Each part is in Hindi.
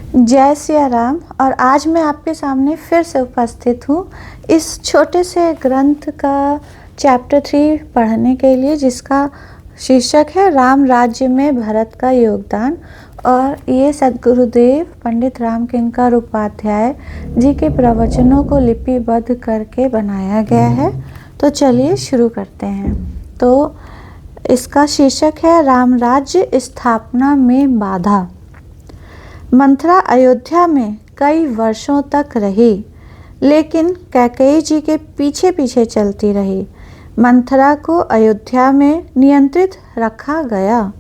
जय सिया राम। और आज मैं आपके सामने फिर से उपस्थित हूँ इस छोटे से ग्रंथ का चैप्टर 3 पढ़ने के लिए, जिसका शीर्षक है राम राज्य में भरत का योगदान। और ये सद्गुरुदेव पंडित राम किंकर उपाध्याय जी के प्रवचनों को लिपिबद्ध करके बनाया गया है। तो चलिए शुरू करते हैं। तो इसका शीर्षक है राम राज्य स्थापना में बाधा। मंथरा अयोध्या में कई वर्षों तक रही, लेकिन कैकेयी जी के पीछे पीछे चलती रही। मंथरा को अयोध्या में नियंत्रित रखा गया,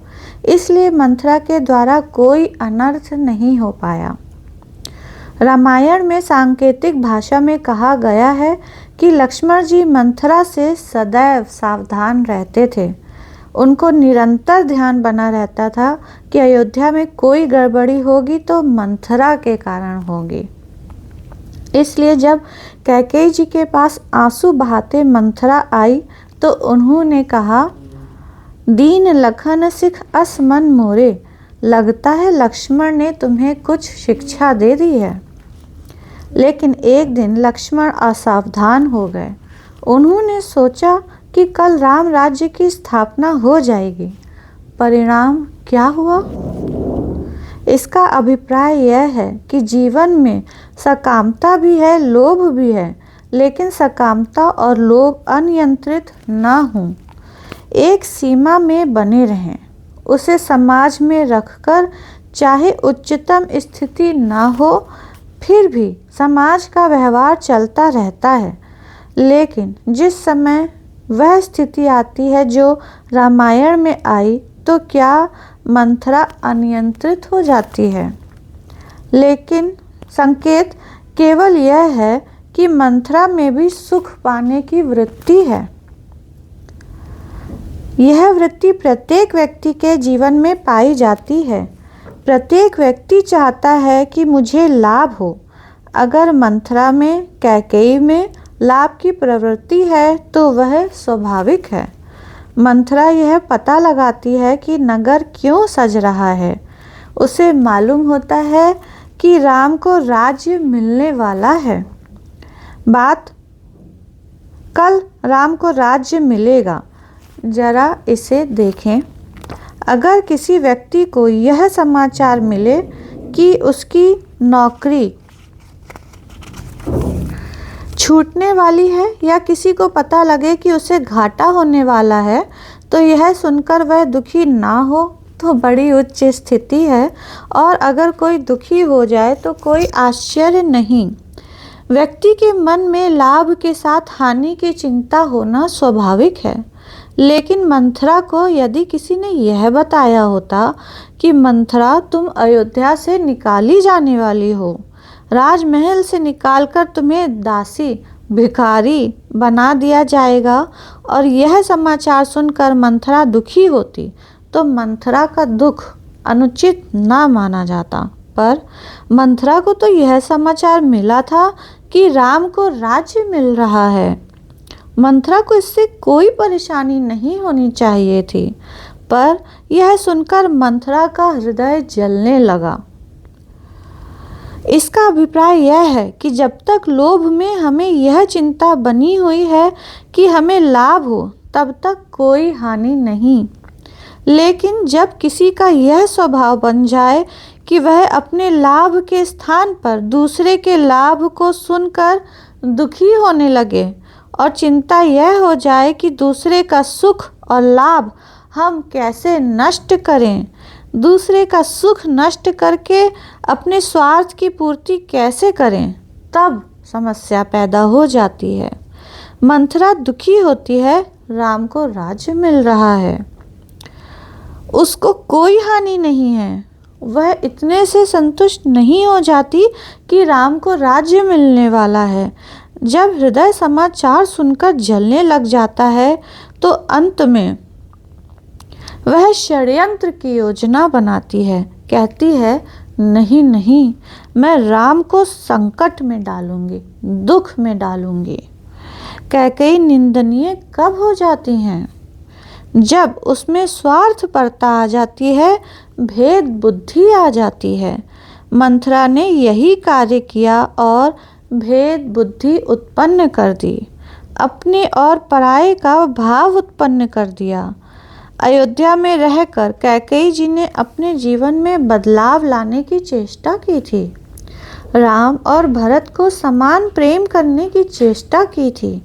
इसलिए मंथरा के द्वारा कोई अनर्थ नहीं हो पाया। रामायण में सांकेतिक भाषा में कहा गया है कि लक्ष्मण जी मंथरा से सदैव सावधान रहते थे। उनको निरंतर ध्यान बना रहता था कि अयोध्या में कोई गड़बड़ी होगी तो मंथरा के कारण होगी। इसलिए जब कैकेयी जी के पास आंसू बहाते मंथरा आई तो उन्होंने कहा, दीन लखन सिख अस मन मोरे, लगता है लक्ष्मण ने तुम्हें कुछ शिक्षा दे दी है। लेकिन एक दिन लक्ष्मण असावधान हो गए। उन्होंने सोचा कि कल राम राज्य की स्थापना हो जाएगी। परिणाम क्या हुआ? इसका अभिप्राय यह है कि जीवन में सकामता भी है, लोभ भी है, लेकिन सकामता और लोभ अनियंत्रित न हों, एक सीमा में बने रहें। उसे समाज में रखकर चाहे उच्चतम स्थिति न हो, फिर भी समाज का व्यवहार चलता रहता है। लेकिन जिस समय वह स्थिति आती है जो रामायण में आई, तो क्या मंथरा अनियंत्रित हो जाती है। लेकिन संकेत केवल यह है कि मंथरा में भी सुख पाने की वृत्ति है। यह वृत्ति प्रत्येक व्यक्ति के जीवन में पाई जाती है। प्रत्येक व्यक्ति चाहता है कि मुझे लाभ हो। अगर मंथरा में, कैकेयी में लाभ की प्रवृत्ति है तो वह स्वाभाविक है। मंथरा यह पता लगाती है कि नगर क्यों सज रहा है। उसे मालूम होता है कि राम को राज्य मिलने वाला है। कल राम को राज्य मिलेगा। जरा इसे देखें। अगर किसी व्यक्ति को यह समाचार मिले कि उसकी नौकरी छूटने वाली है, या किसी को पता लगे कि उसे घाटा होने वाला है, तो यह सुनकर वह दुखी ना हो तो बड़ी उच्च स्थिति है। और अगर कोई दुखी हो जाए तो कोई आश्चर्य नहीं। व्यक्ति के मन में लाभ के साथ हानि की चिंता होना स्वाभाविक है। लेकिन मंथरा को यदि किसी ने यह बताया होता कि मंथरा, तुम अयोध्या से निकाली जाने वाली हो, राजमहल से निकालकर तुम्हें दासी, भिखारी बना दिया जाएगा, और यह समाचार सुनकर मंथरा दुखी होती, तो मंथरा का दुख अनुचित ना माना जाता। पर मंथरा को तो यह समाचार मिला था कि राम को राज्य मिल रहा है। मंथरा को इससे कोई परेशानी नहीं होनी चाहिए थी, पर यह सुनकर मंथरा का हृदय जलने लगा। इसका अभिप्राय यह है कि जब तक लोभ में हमें यह चिंता बनी हुई है कि हमें लाभ हो, तब तक कोई हानि नहीं। लेकिन जब किसी का यह स्वभाव बन जाए कि वह अपने लाभ के स्थान पर दूसरे के लाभ को सुनकर दुखी होने लगे, और चिंता यह हो जाए कि दूसरे का सुख और लाभ हम कैसे नष्ट करें, दूसरे का सुख नष्ट करके अपने स्वार्थ की पूर्ति कैसे करें, तब समस्या पैदा हो जाती है। मंथरा दुखी होती है, राम को राज्य मिल रहा है, उसको कोई हानि नहीं है। वह इतने से संतुष्ट नहीं हो जाती कि राम को राज्य मिलने वाला है। जब हृदय समाचार सुनकर जलने लग जाता है, तो अंत में वह षड्यंत्र की योजना बनाती है। कहती है, नहीं नहीं, मैं राम को संकट में डालूंगी, दुख में डालूंगी। कैकेयी निंदनीय कब हो जाती हैं? जब उसमें स्वार्थपरता आ जाती है, भेद बुद्धि आ जाती है। मंथरा ने यही कार्य किया और भेद बुद्धि उत्पन्न कर दी, अपने और पराये का भाव उत्पन्न कर दिया। अयोध्या में रहकर कैकेयी जी ने अपने जीवन में बदलाव लाने की चेष्टा की थी। राम और भरत को समान प्रेम करने की चेष्टा की थी।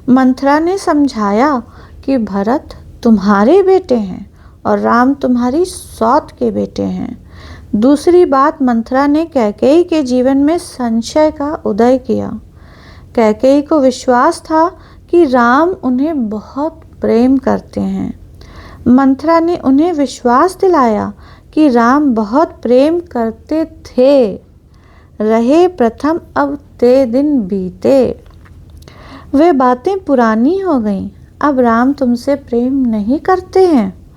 मंथरा ने समझाया कि भरत तुम्हारे बेटे हैं और राम तुम्हारी सौत के बेटे हैं। दूसरी बात, मंथरा ने कैकेयी के जीवन में संशय का उदय किया। कैकेयी को विश्वास था कि राम उन्हें बहुत प्रेम करते हैं। मंथरा ने उन्हें विश्वास दिलाया कि राम बहुत प्रेम करते थे। रहे प्रथम अब ते दिन बीते। वे बातें पुरानी हो गईं। अब राम तुमसे प्रेम नहीं करते हैं।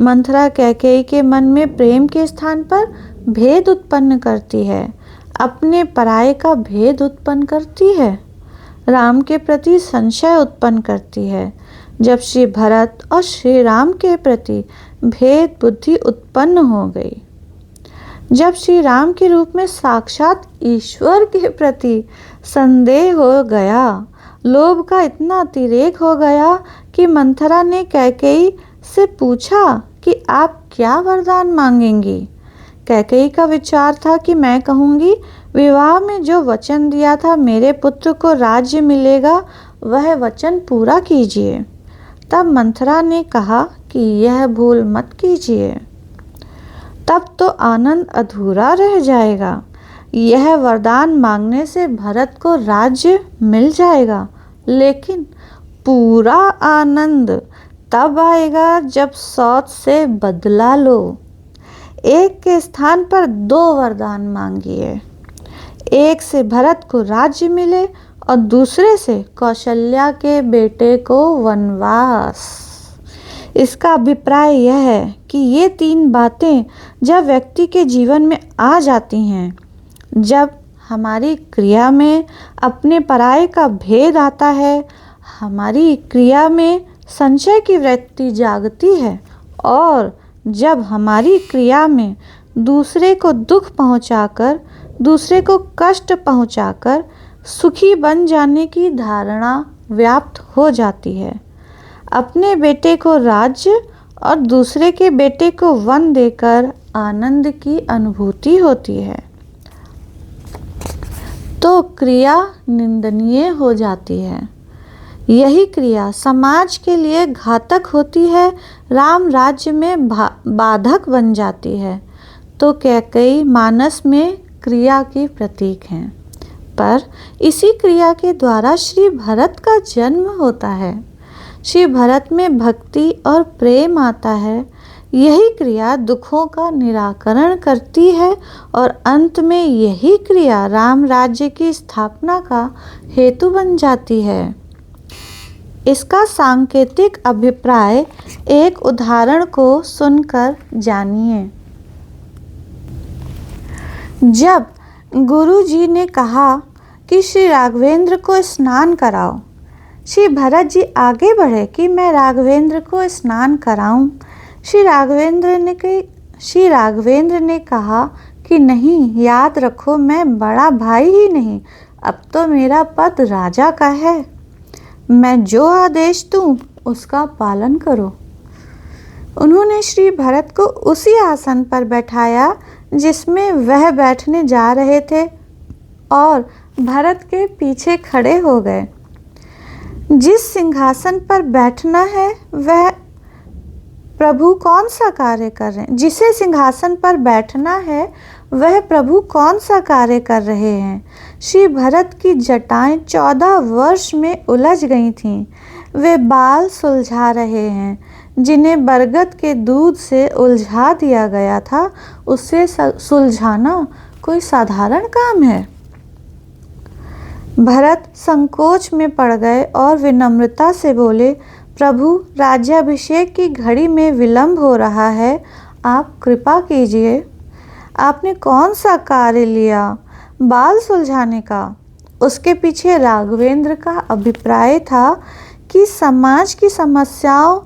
मंथरा कैकेयी के मन में प्रेम के स्थान पर भेद उत्पन्न करती है, अपने पराये का भेद उत्पन्न करती है, राम के प्रति संशय उत्पन्न करती है। जब श्री भरत और श्री राम के प्रति भेद बुद्धि उत्पन्न हो गई, जब श्री राम के रूप में साक्षात ईश्वर के प्रति संदेह हो गया, लोभ का इतना अतिरेक हो गया कि मंथरा ने कैकेयी से पूछा कि आप क्या वरदान मांगेंगी। कैकेयी का विचार था कि मैं कहूँगी, विवाह में जो वचन दिया था मेरे पुत्र को राज्य मिलेगा, वह वचन पूरा कीजिए। तब मंथरा ने कहा कि यह भूल मत कीजिए, तब तो आनंद अधूरा रह जाएगा। यह वरदान मांगने से भरत को राज्य मिल जाएगा, लेकिन पूरा आनंद तब आएगा जब सौत से बदला लो। एक के स्थान पर दो वरदान मांगिए, एक से भरत को राज्य मिले और दूसरे से कौशल्या के बेटे को वनवास। इसका अभिप्राय यह है कि ये तीन बातें जब व्यक्ति के जीवन में आ जाती हैं, जब हमारी क्रिया में अपने पराये का भेद आता है, हमारी क्रिया में संशय की वृत्ति जागती है और जब हमारी क्रिया में दूसरे को दुख पहुंचाकर, दूसरे को कष्ट पहुंचाकर सुखी बन जाने की धारणा व्याप्त हो जाती है, अपने बेटे को राज्य और दूसरे के बेटे को वन देकर आनंद की अनुभूति होती है, तो क्रिया निंदनीय हो जाती है। यही क्रिया समाज के लिए घातक होती है, राम राज्य में बाधक बन जाती है। तो कैकेयी मानस में क्रिया की प्रतीक हैं, पर इसी क्रिया के द्वारा श्री भरत का जन्म होता है। श्री भरत में भक्ति और प्रेम आता है। यही क्रिया दुखों का निराकरण करती है और अंत में यही क्रिया राम राज्य की स्थापना का हेतु बन जाती है। इसका सांकेतिक अभिप्राय एक उदाहरण को सुनकर जानिए। जब गुरु जी ने कहा कि श्री राघवेंद्र को स्नान कराओ, श्री भरत जी आगे बढ़े कि मैं राघवेंद्र को स्नान कराऊं। श्री राघवेंद्र ने कहा कि नहीं, याद रखो मैं बड़ा भाई ही नहीं, अब तो मेरा पद राजा का है। मैं जो आदेश दूं उसका पालन करो। उन्होंने श्री भरत को उसी आसन पर बैठाया जिसमें वह बैठने जा रहे थे और भरत के पीछे खड़े हो गए। जिस सिंहासन पर बैठना है वह प्रभु कौन सा कार्य कर रहे हैं, जिसे सिंहासन पर बैठना है वह प्रभु कौन सा कार्य कर रहे हैं। श्री भरत की जटाएं 14 वर्ष में उलझ गई थीं। वे बाल सुलझा रहे हैं, जिन्हें बरगद के दूध से उलझा दिया गया था, उससे सुलझाना कोई साधारण काम है। भरत संकोच में पड़ गए और विनम्रता से बोले, प्रभु राज्याभिषेक की घड़ी में विलंब हो रहा है, आप कृपा कीजिए। आपने कौन सा कार्य लिया? बाल सुलझाने का। उसके पीछे राघवेंद्र का अभिप्राय था कि समाज की समस्याओं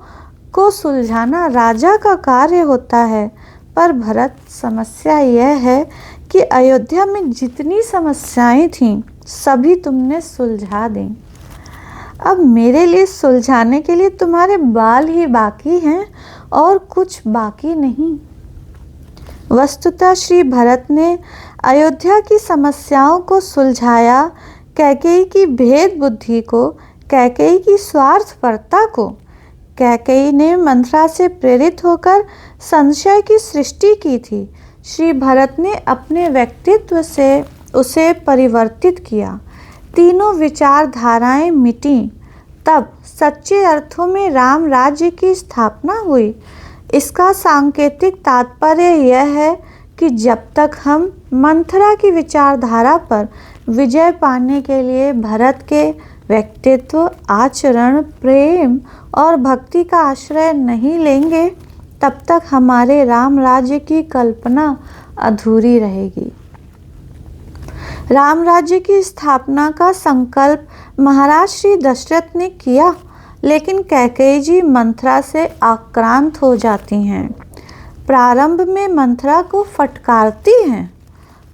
को सुलझाना राजा का कार्य होता है, पर भरत समस्या यह है कि अयोध्या में जितनी समस्याएं थीं सभी तुमने सुलझा दी। अब मेरे लिए सुलझाने के लिए तुम्हारे बाल ही बाकी हैं और कुछ बाकी नहीं। वस्तुतः श्री भरत ने अयोध्या की समस्याओं को सुलझाया, कैकेयी की भेद बुद्धि को, कैकेयी की स्वार्थपरता को। कैकेयी ने मंथरा से प्रेरित होकर संशय की सृष्टि की थी। श्री भरत ने अपने व्यक्तित्व से उसे परिवर्तित किया। तीनों विचारधाराएं मिटी। तब सच्चे अर्थों में राम राज्य की स्थापना हुई। इसका सांकेतिक तात्पर्य यह है कि जब तक हम मंथरा की विचारधारा पर विजय पाने के लिए भरत के व्यक्तित्व, आचरण, प्रेम और भक्ति का आश्रय नहीं लेंगे, तब तक हमारे राम राज्य की कल्पना अधूरी रहेगी। राम राज्य की स्थापना का संकल्प महाराज श्री दशरथ ने किया, लेकिन कैकेयी जी मंथरा से आक्रांत हो जाती हैं। प्रारंभ में मंथरा को फटकारती हैं,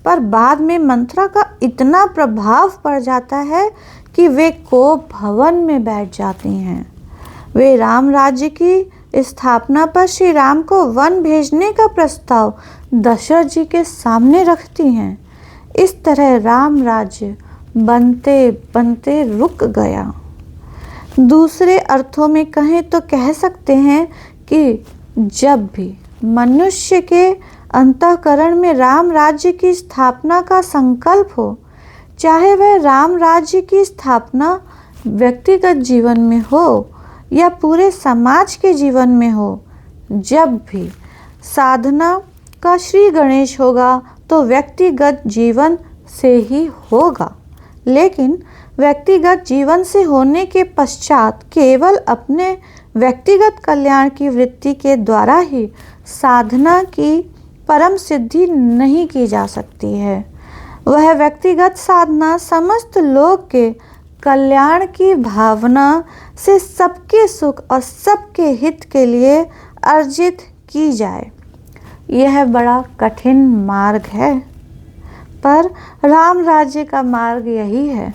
पर बाद में मंथरा का इतना प्रभाव पड़ जाता है कि वे कोप भवन में बैठ जाती हैं। वे राम राज्य की स्थापना पर श्री राम को वन भेजने का प्रस्ताव दशरथ जी के सामने रखती हैं। इस तरह राम राज्य बनते बनते रुक गया। दूसरे अर्थों में कहें तो कह सकते हैं कि जब भी मनुष्य के अंतःकरण में राम राज्य की स्थापना का संकल्प हो, चाहे वह राम राज्य की स्थापना व्यक्तिगत जीवन में हो या पूरे समाज के जीवन में हो, जब भी साधना का श्री गणेश होगा तो व्यक्तिगत जीवन से ही होगा। लेकिन व्यक्तिगत जीवन से होने के पश्चात केवल अपने व्यक्तिगत कल्याण की वृत्ति के द्वारा ही साधना की परम सिद्धि नहीं की जा सकती है। वह व्यक्तिगत साधना समस्त लोक के कल्याण की भावना से सबके सुख और सबके हित के लिए अर्जित की जाए। यह बड़ा कठिन मार्ग है, पर राम राज्य का मार्ग यही है।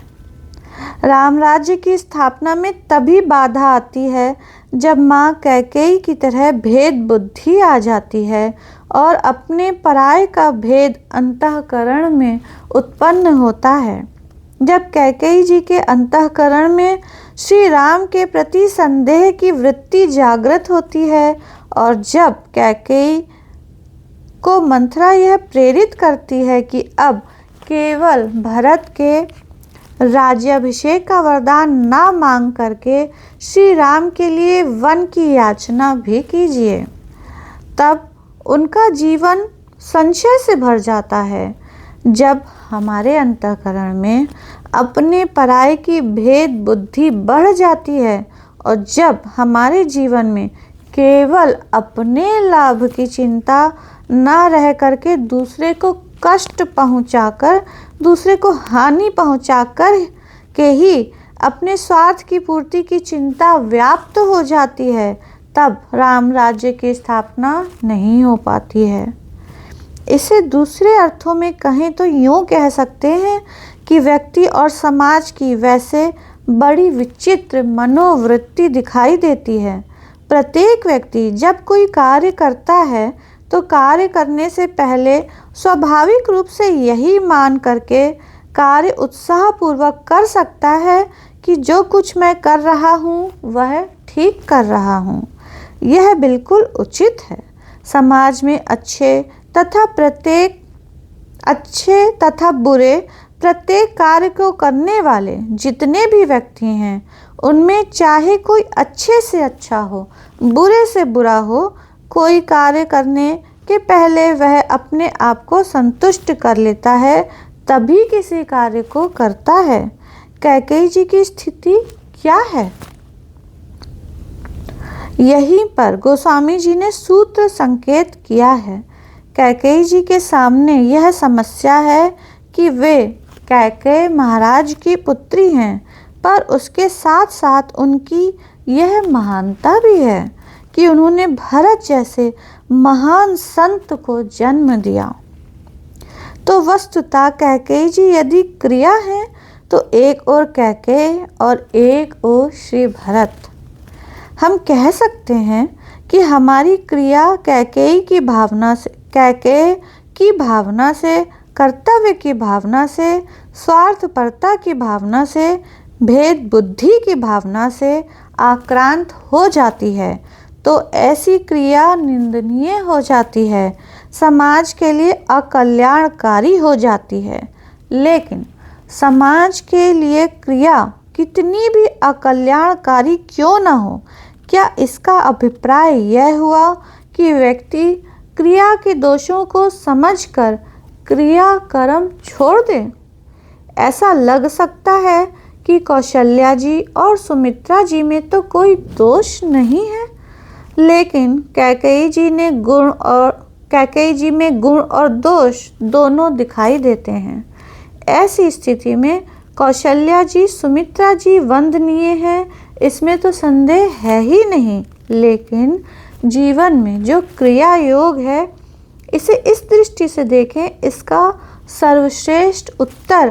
राम राज्य की स्थापना में तभी बाधा आती है जब माँ कैकेयी की तरह भेद बुद्धि आ जाती है और अपने पराये का भेद अंतःकरण में उत्पन्न होता है। जब कैकेयी जी के अंतःकरण में श्री राम के प्रति संदेह की वृत्ति जागृत होती है और जब कैकेयी को मंथरा यह प्रेरित करती है कि अब केवल भरत के राज्याभिषेक का वरदान ना मांग करके श्री राम के लिए वन की याचना भी कीजिए, तब उनका जीवन संशय से भर जाता है। जब हमारे अंतःकरण में अपने पराये की भेद बुद्धि बढ़ जाती है और जब हमारे जीवन में केवल अपने लाभ की चिंता ना रह करके दूसरे को कष्ट पहुंचाकर, दूसरे को हानि पहुंचाकर के ही अपने स्वार्थ की पूर्ति की चिंता व्याप्त हो जाती है, तब राम राज्य की स्थापना नहीं हो पाती है। इसे दूसरे अर्थों में कहें तो यूँ कह सकते हैं कि व्यक्ति और समाज की वैसे बड़ी विचित्र मनोवृत्ति दिखाई देती है। प्रत्येक व्यक्ति जब कोई कार्य करता है तो कार्य करने से पहले स्वाभाविक रूप से यही मान करके कार्य उत्साहपूर्वक कर सकता है कि जो कुछ मैं कर रहा हूँ वह ठीक कर रहा हूँ। यह बिल्कुल उचित है। समाज में अच्छे तथा बुरे प्रत्येक कार्य को करने वाले जितने भी व्यक्ति हैं, उनमें चाहे कोई अच्छे से अच्छा हो, बुरे से बुरा हो, कोई कार्य करने के पहले वह अपने आप को संतुष्ट कर लेता है, तभी किसी कार्य को करता है। कैकेयी जी की स्थिति क्या है? यहीं पर गोस्वामी जी ने सूत्र संकेत किया है। कैकेयी जी के सामने यह समस्या है कि वे कैकेयी महाराज की पुत्री हैं, पर उसके साथ साथ उनकी यह महानता भी है कि उन्होंने भरत जैसे महान संत को जन्म दिया। तो वस्तुतः कैकेयी जी यदि क्रिया है तो एक और कैकेयी और एक और श्री भरत। हम कह सकते हैं कि हमारी क्रिया कैकेयी की भावना से, कर्तव्य की भावना से, स्वार्थपरता की भावना से, भेद बुद्धि की भावना से आक्रांत हो जाती है तो ऐसी क्रिया निंदनीय हो जाती है, समाज के लिए अकल्याणकारी हो जाती है। लेकिन समाज के लिए क्रिया कितनी भी अकल्याणकारी क्यों न हो, क्या इसका अभिप्राय यह हुआ कि व्यक्ति क्रिया के दोषों को समझकर क्रिया कर्म छोड़ दे? ऐसा लग सकता है कि कौशल्या जी और सुमित्रा जी में तो कोई दोष नहीं है, लेकिन कैकेयी जी में गुण और दोष दोनों दिखाई देते हैं। ऐसी स्थिति में कौशल्या जी, सुमित्रा जी वंदनीय हैं, इसमें तो संदेह है ही नहीं। लेकिन जीवन में जो क्रिया योग है, इसे इस दृष्टि से देखें, इसका सर्वश्रेष्ठ उत्तर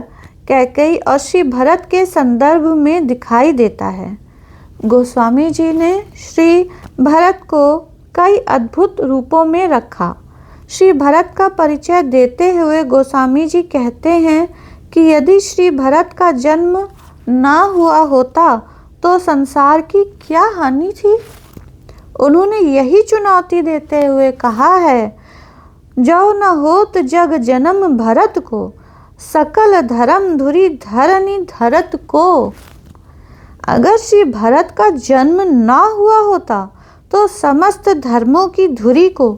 कैकेयी और श्री भरत के संदर्भ में दिखाई देता है। गोस्वामी जी ने श्री भरत को कई अद्भुत रूपों में रखा। श्री भरत का परिचय देते हुए गोस्वामी जी कहते हैं कि यदि श्री भरत का जन्म ना हुआ होता तो संसार की क्या हानि थी। उन्होंने यही चुनौती देते हुए कहा है, जो न होत जग जन्म भरत को, सकल धर्म धुरी धरनी धरत को। अगर श्री भरत का जन्म ना हुआ होता तो समस्त धर्मों की धुरी को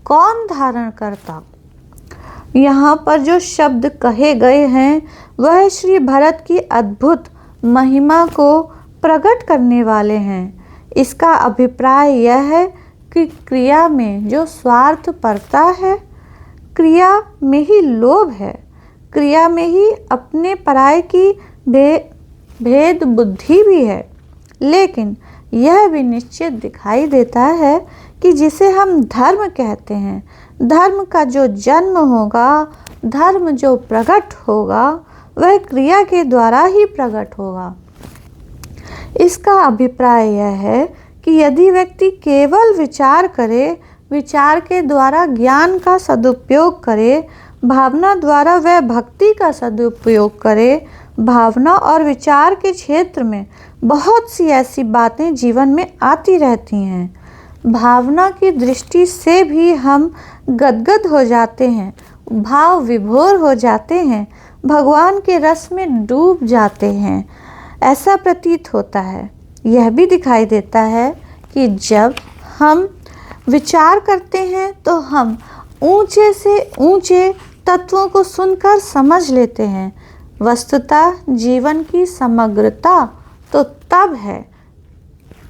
कौन धारण करता। यहाँ पर जो शब्द कहे गए हैं वह श्री भरत की अद्भुत महिमा को प्रकट करने वाले हैं। इसका अभिप्राय यह है कि क्रिया में जो स्वार्थपरता है, क्रिया में ही लोभ है, क्रिया में ही अपने पराये की भेद बुद्धि भी है। लेकिन यह भी निश्चित दिखाई देता है कि जिसे हम धर्म कहते हैं, धर्म का जो जन्म होगा, धर्म जो प्रकट होगा, वह क्रिया के द्वारा ही प्रकट होगा। इसका अभिप्राय यह है कि यदि व्यक्ति केवल विचार करे, विचार के द्वारा ज्ञान का सदुपयोग करे, भावना द्वारा वह भक्ति का सदुपयोग करे, भावना और विचार के क्षेत्र में बहुत सी ऐसी बातें जीवन में आती रहती हैं। भावना की दृष्टि से भी हम गदगद हो जाते हैं, भाव विभोर हो जाते हैं, भगवान के रस में डूब जाते हैं, ऐसा प्रतीत होता है। यह भी दिखाई देता है कि जब हम विचार करते हैं तो हम ऊंचे से ऊंचे तत्वों को सुनकर समझ लेते हैं। वस्तुतः जीवन की समग्रता तो तब है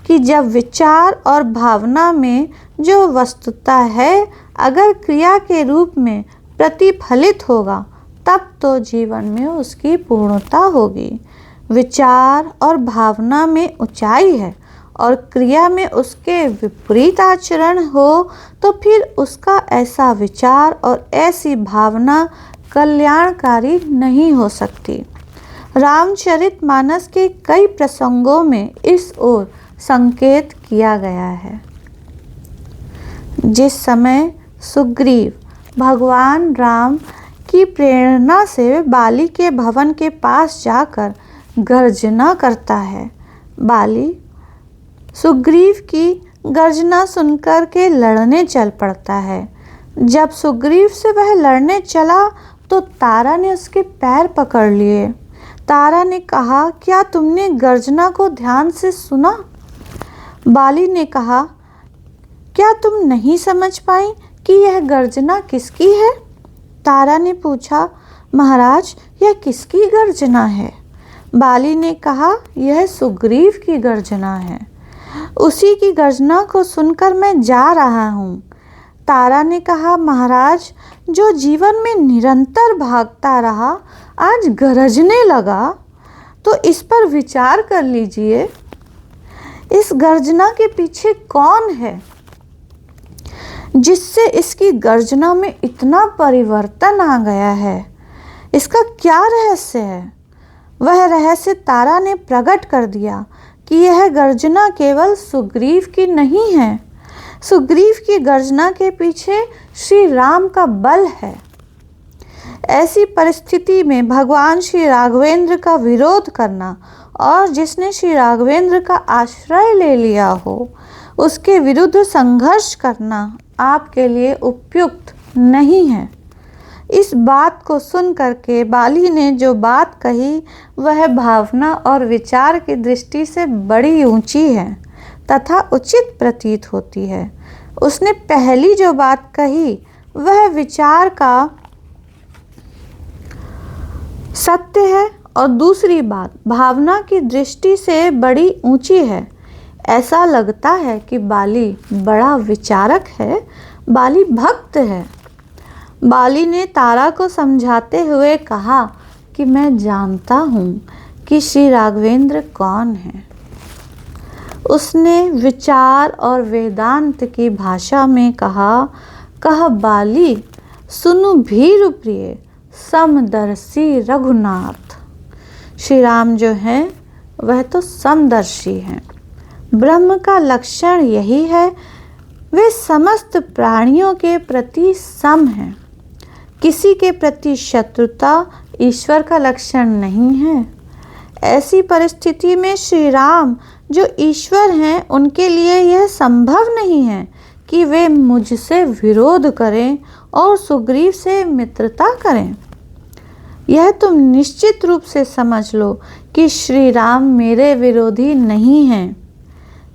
कि जब विचार और भावना में जो वस्तुता है अगर क्रिया के रूप में प्रतिफलित होगा, तब तो जीवन में उसकी पूर्णता होगी। विचार और भावना में ऊंचाई है और क्रिया में उसके विपरीत आचरण हो तो फिर उसका ऐसा विचार और ऐसी भावना कल्याणकारी नहीं हो सकती। रामचरितमानस के कई प्रसंगों में इस ओर संकेत किया गया है। जिस समय सुग्रीव भगवान राम की प्रेरणा से बाली के भवन के पास जाकर गर्जना करता है, बाली सुग्रीव की गर्जना सुनकर के लड़ने चल पड़ता है। जब सुग्रीव से वह लड़ने चला तो तारा ने उसके पैर पकड़ लिए। तारा ने कहा, क्या तुमने गर्जना को ध्यान से सुना? बाली ने कहा, क्या तुम नहीं समझ पाई कि यह गर्जना किसकी है? तारा ने पूछा, महाराज यह किसकी गर्जना है? बाली ने कहा, यह सुग्रीव की गर्जना है, उसी की गर्जना को सुनकर मैं जा रहा हूँ। तारा ने कहा, महाराज जो जीवन में निरंतर भागता रहा आज गरजने लगा, तो इस पर विचार कर लीजिए, इस गर्जना के पीछे कौन है? जिससे इसकी गर्जना में इतना परिवर्तन आ गया है? इसका क्या रहस्य है? वह रहस्य तारा ने प्रकट कर दिया कि यह गर्जना केवल सुग्रीव की नहीं है। सुग्रीव की गर्जना के पीछे श्री राम का बल है। ऐसी परिस्थिति में भगवान श्री राघवेंद्र का विरोध करना और जिसने श्री राघवेंद्र का आश्रय ले लिया हो उसके विरुद्ध संघर्ष करना आपके लिए उपयुक्त नहीं है। इस बात को सुन करके बाली ने जो बात कही वह भावना और विचार की दृष्टि से बड़ी ऊंची है तथा उचित प्रतीत होती है। उसने पहली जो बात कही वह विचार का सत्य है और दूसरी बात भावना की दृष्टि से बड़ी ऊंची है। ऐसा लगता है कि बाली बड़ा विचारक है, बाली भक्त है। बाली ने तारा को समझाते हुए कहा कि मैं जानता हूँ कि श्री राघवेंद्र कौन है। उसने विचार और वेदांत की भाषा में कहा बाली सुनु भीरु प्रिय समदर्शी रघुनाथ। श्री राम जो हैं वह तो समदर्शी हैं। ब्रह्म का लक्षण यही है, वे समस्त प्राणियों के प्रति सम हैं। किसी के प्रति शत्रुता ईश्वर का लक्षण नहीं है। ऐसी परिस्थिति में श्री राम जो ईश्वर हैं उनके लिए यह संभव नहीं है कि वे मुझसे विरोध करें और सुग्रीव से मित्रता करें। यह तुम निश्चित रूप से समझ लो कि श्री राम मेरे विरोधी नहीं हैं।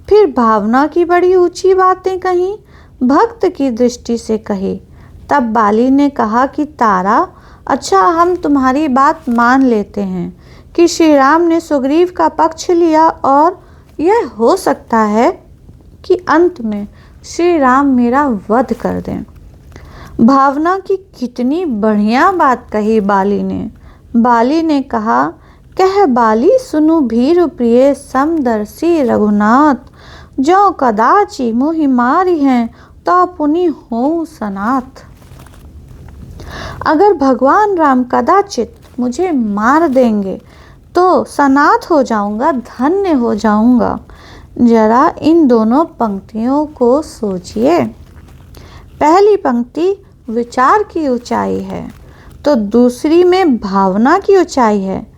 फिर भावना की बड़ी ऊंची बातें कहीं, भक्त की दृष्टि से कही। तब बाली ने कहा कि तारा, अच्छा हम तुम्हारी बात मान लेते हैं कि श्री राम ने सुग्रीव का पक्ष लिया और यह हो सकता है कि अंत में श्री राम मेरा वध कर दें। भावना की कितनी बढ़िया बात कही बाली ने। बाली ने कहा, कह बाली सुनु भीरु प्रिय समदर्शी रघुनाथ, जो कदाचि मोहि मारी हैं तो पुनि हो सनाथ। अगर भगवान राम कदाचित मुझे मार देंगे तो सनाथ हो जाऊंगा, धन्य हो जाऊंगा। जरा इन दोनों पंक्तियों को सोचिए। पहली पंक्ति विचार की ऊंचाई है तो दूसरी में भावना की ऊंचाई है।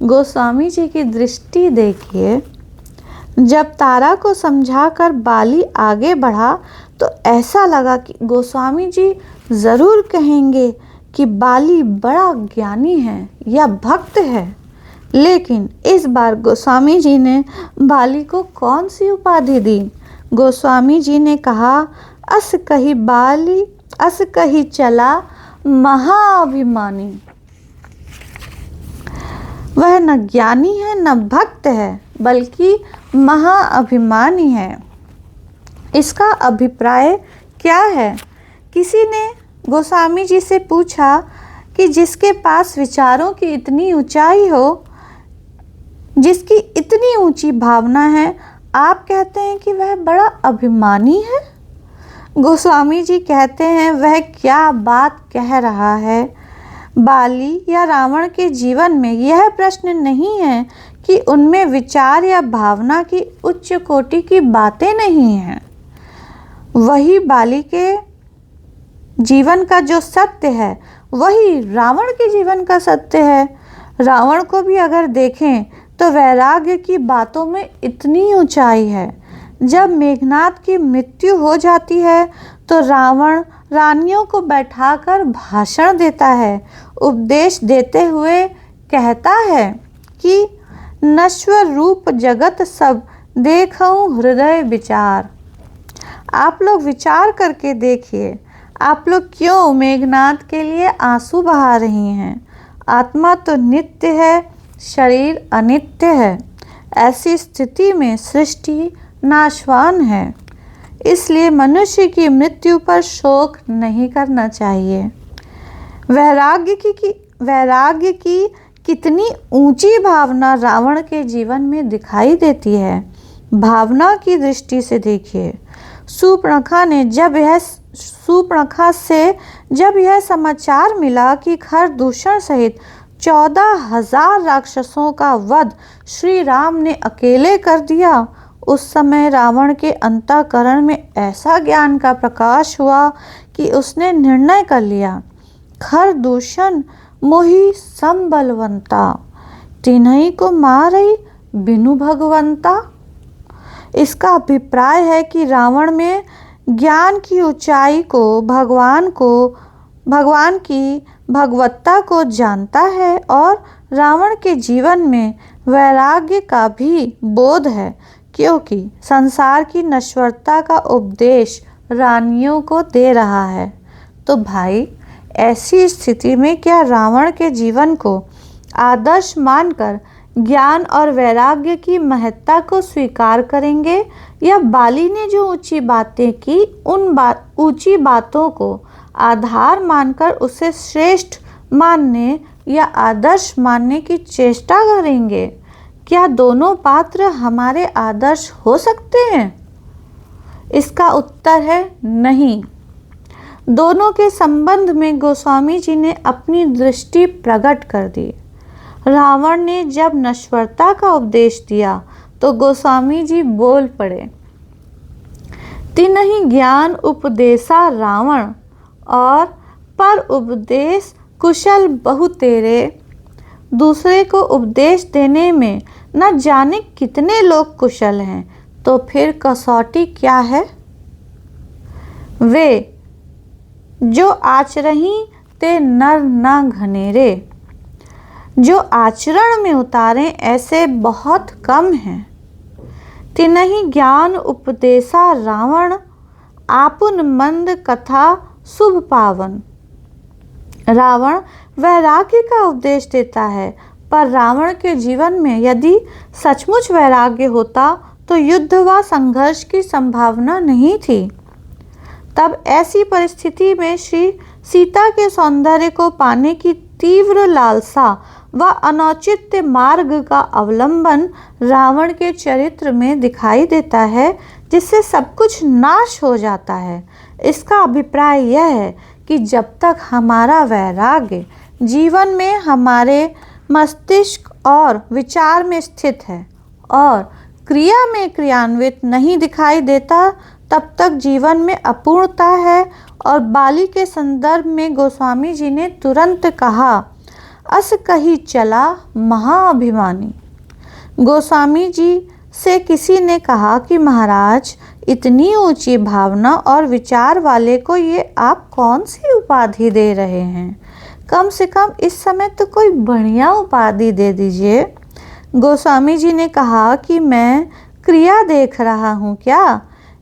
गोस्वामी जी की दृष्टि देखिए। जब तारा को समझाकर बाली आगे बढ़ा तो ऐसा लगा कि गोस्वामी जी ज़रूर कहेंगे कि बाली बड़ा ज्ञानी है या भक्त है। लेकिन इस बार गोस्वामी जी ने बाली को कौन सी उपाधि दी? गोस्वामी जी ने कहा, अस कही बाली अस कही चला महाअभिमानी। वह न ज्ञानी है न भक्त है बल्कि महाअभिमानी है। इसका अभिप्राय क्या है? किसी ने गोस्वामी जी से पूछा कि जिसके पास विचारों की इतनी ऊंचाई हो, जिसकी इतनी ऊंची भावना है, आप कहते हैं कि वह बड़ा अभिमानी है? गोस्वामी जी कहते हैं वह क्या बात कह रहा है। बाली या रावण के जीवन में यह प्रश्न नहीं है कि उनमें विचार या भावना की उच्च कोटि की बातें नहीं हैं। वही बाली के जीवन का जो सत्य है वही रावण के जीवन का सत्य है। रावण को भी अगर देखें तो वैराग्य की बातों में इतनी ऊंचाई है। जब मेघनाद की मृत्यु हो जाती है तो रावण रानियों को बैठाकर भाषण देता है। उपदेश देते हुए कहता है कि नश्वर रूप जगत सब देखऊं हृदय विचार। आप लोग विचार करके देखिए, आप लोग क्यों मेघनाद के लिए आंसू बहा रही हैं? आत्मा तो नित्य है, शरीर अनित्य है। ऐसी स्थिति में सृष्टि नाशवान है, इसलिए मनुष्य की मृत्यु पर शोक नहीं करना चाहिए। वैराग्य की कितनी ऊंची भावना रावण के जीवन में दिखाई देती है। भावना की दृष्टि से देखिए, सूर्पणखा से जब यह समाचार मिला कि खरदूषण सहित 14,000 राक्षसों का वध श्री राम ने अकेले कर दिया, उस समय रावण के अंतःकरण में ऐसा ज्ञान का प्रकाश हुआ कि उसने निर्णय कर लिया, खरदूषण मोहि संबलवंता, तिन्हई को मारई बिनु भगवंता। इसका अभिप्राय है कि रावण में ज्ञान की ऊंचाई को, भगवान की भगवत्ता को जानता है और रावण के जीवन में वैराग्य का भी बोध है, क्योंकि संसार की नश्वरता का उपदेश रानियों को दे रहा है। तो भाई, ऐसी स्थिति में क्या रावण के जीवन को आदर्श मानकर ज्ञान और वैराग्य की महत्ता को स्वीकार करेंगे, या बाली ने जो ऊंची बातें की उन ऊंची बातों को आधार मानकर उसे श्रेष्ठ मानने या आदर्श मानने की चेष्टा करेंगे? क्या दोनों पात्र हमारे आदर्श हो सकते हैं? इसका उत्तर है नहीं। दोनों के संबंध में गोस्वामी जी ने अपनी दृष्टि प्रकट कर दी। रावण ने जब नश्वरता का उपदेश दिया तो गोस्वामी जी बोल पड़े, तिन्हि ज्ञान उपदेशा रावण और पर उपदेश कुशल बहु तेरे। दूसरे को उपदेश देने में न जाने कितने लोग कुशल हैं, तो फिर कसौटी क्या है? वे जो आचरही ते नर न घनेरे, जो आचरण में उतारें ऐसे बहुत कम हैं। तिन्हि ज्ञान उपदेशा रावण, आपुन मंद कथा शुभ पावन। रावण वैराग्य का उपदेश देता है, पर रावण के जीवन में यदि सचमुच वैराग्य होता तो युद्ध व संघर्ष की संभावना नहीं थी। तब ऐसी परिस्थिति में श्री सीता के सौंदर्य को पाने की तीव्र लालसा व अनौचित्य मार्ग का अवलंबन रावण के चरित्र में दिखाई देता है, जिससे सब कुछ नाश हो जाता है। इसका अभिप्राय यह है कि जब तक हमारा वैराग्य जीवन में हमारे मस्तिष्क और विचार में स्थित है और क्रिया में क्रियान्वित नहीं दिखाई देता, तब तक जीवन में अपूर्णता है। और बाली के संदर्भ में गोस्वामी जी ने तुरंत कहा, अस कही चला महाअभिमानी। गोस्वामी जी से किसी ने कहा कि महाराज, इतनी ऊंची भावना और विचार वाले को ये आप कौन सी उपाधि दे रहे हैं? कम से कम इस समय तो कोई बढ़िया उपाधि दे दीजिए। गोस्वामी जी ने कहा कि मैं क्रिया देख रहा हूँ क्या?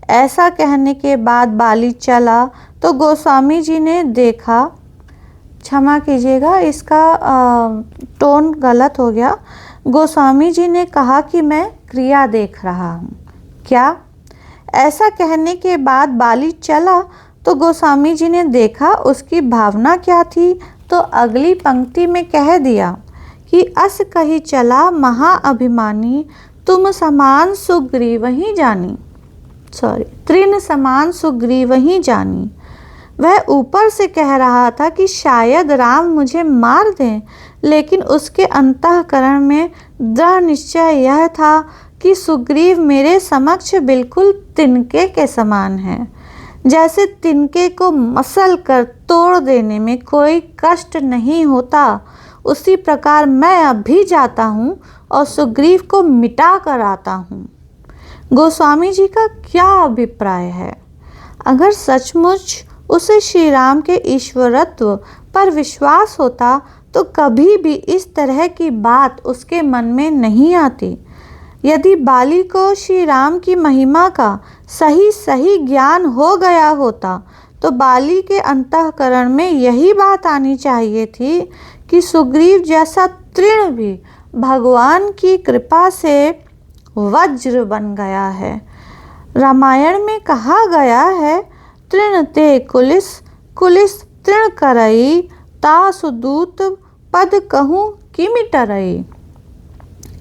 ऐसा कहने के बाद बाली चला तो गोस्वामी जी ने देखा, क्षमा कीजिएगा इसका टोन गलत हो गया। गोस्वामी जी ने कहा कि मैं क्रिया देख रहा हूँ क्या? ऐसा कहने के बाद बाली चला तो गोस्वामी जी ने देखा उसकी भावना क्या थी, तो अगली पंक्ति में कह दिया कि अस कही चला महाअभिमानी, तुम समान सुग्रीव ही जानी, तृण समान सुग्रीव ही जानी। वह ऊपर से कह रहा था कि शायद राम मुझे मार दें, लेकिन उसके अंतःकरण में दृढ़ निश्चय यह था कि सुग्रीव मेरे समक्ष बिल्कुल तिनके के समान है। जैसे तिनके को मसल कर तोड़ देने में कोई कष्ट नहीं होता, उसी प्रकार मैं अब भी जाता हूँ और सुग्रीव को मिटा कर आता हूँ। गोस्वामी जी का क्या अभिप्राय है? अगर सचमुच उसे श्री राम के ईश्वरत्व पर विश्वास होता तो कभी भी इस तरह की बात उसके मन में नहीं आती। यदि बाली को श्री राम की महिमा का सही ज्ञान हो गया होता तो बाली के अंतःकरण में यही बात आनी चाहिए थी कि सुग्रीव जैसा तृण भी भगवान की कृपा से वज्र बन गया है। रामायण में कहा गया है, तृण ते कुलिस कुलिस तृण करई, ता सुदूत पद कहूँ किमि टरई।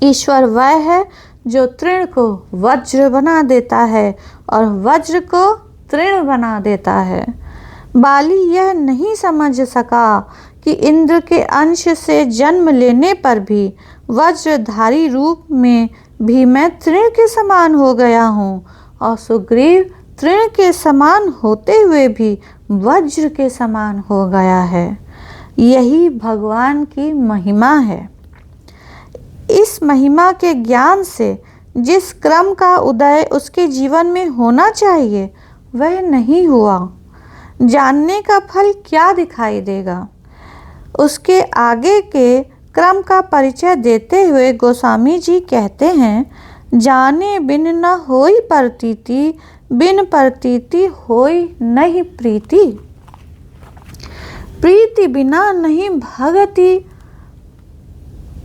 ईश्वर वह है जो तृण को वज्र बना देता है और वज्र को तृण बना देता है। बाली यह नहीं समझ सका कि इंद्र के अंश से जन्म लेने पर भी वज्रधारी रूप में भी मैं तृण के समान हो गया हूँ और सुग्रीव तृण के समान होते हुए भी वज्र के समान हो गया है। यही भगवान की महिमा है। इस महिमा के ज्ञान से जिस क्रम का उदय उसके जीवन में होना चाहिए वह नहीं हुआ। जानने का फल क्या दिखाई देगा? उसके आगे के क्रम का परिचय देते हुए गोस्वामी जी कहते हैं, जाने बिन न होई प्रतीति, बिन प्रतीति होई नहीं प्रीति। प्रीति बिना नहीं भगति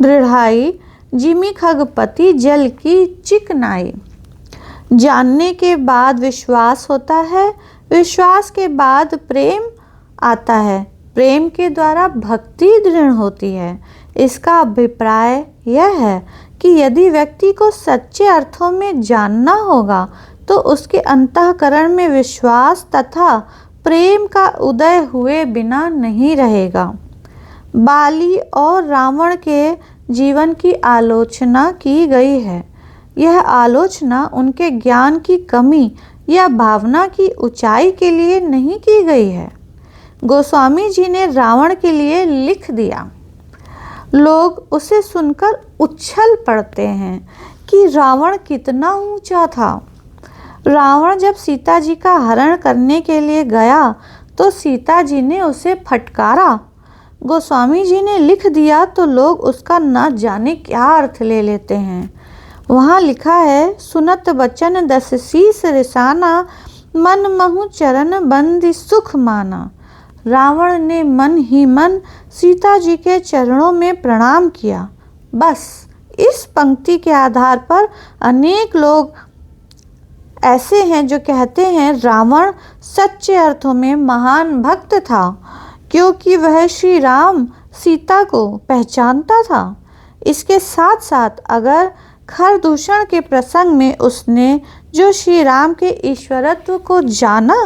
दृढ़ाई, जिमि खगपति जल की चिकनाई। जानने के बाद विश्वास होता है, विश्वास के बाद प्रेम आता है, प्रेम के द्वारा भक्ति दृढ़ होती है। इसका अभिप्राय यह है कि यदि व्यक्ति को सच्चे अर्थों में जानना होगा तो उसके अंतःकरण में विश्वास तथा प्रेम का उदय हुए बिना नहीं रहेगा। बाली और रावण के जीवन की आलोचना की गई है। यह आलोचना उनके ज्ञान की कमी या भावना की ऊंचाई के लिए नहीं की गई है। गोस्वामी जी ने रावण के लिए लिख दिया। लोग उसे सुनकर उछल पड़ते हैं कि रावण कितना ऊंचा था। रावण जब सीता जी का हरण करने के लिए गया तो सीता जी ने उसे फटकारा। गोस्वामी जी ने लिख दिया तो लोग उसका न जाने क्या अर्थ ले लेते हैं। वहाँ लिखा है, सुनत बचन दस शीस रिसाना, मन महु चरण बंदी सुख माना। रावण ने मन ही मन सीता जी के चरणों में प्रणाम किया। बस इस पंक्ति के आधार पर अनेक लोग ऐसे हैं जो कहते हैं रावण सच्चे अर्थों में महान भक्त था, क्योंकि वह श्री राम सीता को पहचानता था। इसके साथ साथ अगर खरदूषण के प्रसंग में उसने जो श्री राम के ईश्वरत्व को जाना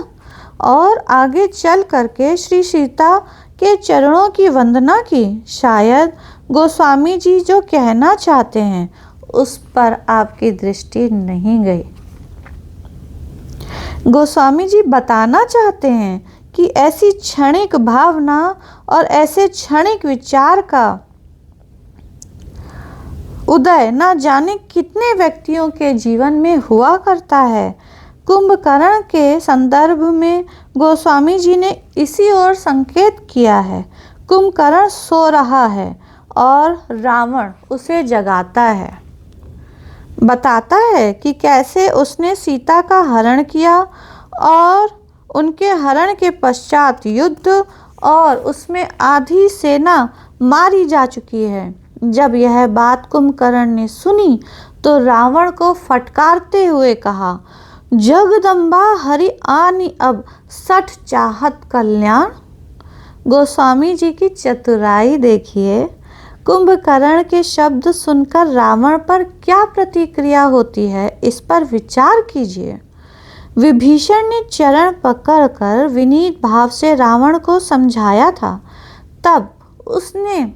और आगे चल करके श्री सीता के चरणों की वंदना की, शायद गोस्वामी जी जो कहना चाहते हैं उस पर आपकी दृष्टि नहीं गई। गोस्वामी जी बताना चाहते हैं कि ऐसी क्षणिक भावना और ऐसे क्षणिक विचार का उदय न जाने कितने व्यक्तियों के जीवन में हुआ करता है। कुंभकर्ण के संदर्भ में गोस्वामी जी ने इसी ओर संकेत किया है। कुंभकर्ण सो रहा है और रावण उसे जगाता है, बताता है कि कैसे उसने सीता का हरण किया और उनके हरण के पश्चात युद्ध और उसमें आधी सेना मारी जा चुकी है। जब यह बात कुंभकर्ण ने सुनी तो रावण को फटकारते हुए कहा, जगदम्बा हरि आनी अब सठ चाहत कल्याण। गोस्वामी जी की चतुराई देखिए। कुंभकर्ण के शब्द सुनकर रावण पर क्या प्रतिक्रिया होती है, इस पर विचार कीजिए। विभीषण ने चरण पकड़कर विनीत भाव से रावण को समझाया था, तब उसने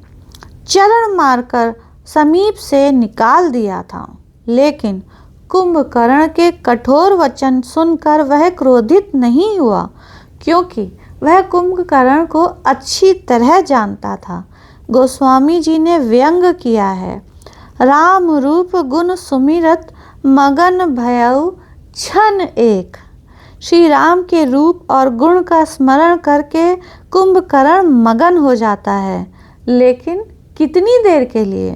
चरण मारकर समीप से निकाल दिया था। लेकिन कुंभकर्ण के कठोर वचन सुनकर वह क्रोधित नहीं हुआ, क्योंकि वह कुंभकर्ण को अच्छी तरह जानता था। गोस्वामी जी ने व्यंग किया है, राम रूप गुण सुमिरत मगन भयउ क्षण एक। श्री राम के रूप और गुण का स्मरण करके कुंभकर्ण मगन हो जाता है, लेकिन कितनी देर के लिए?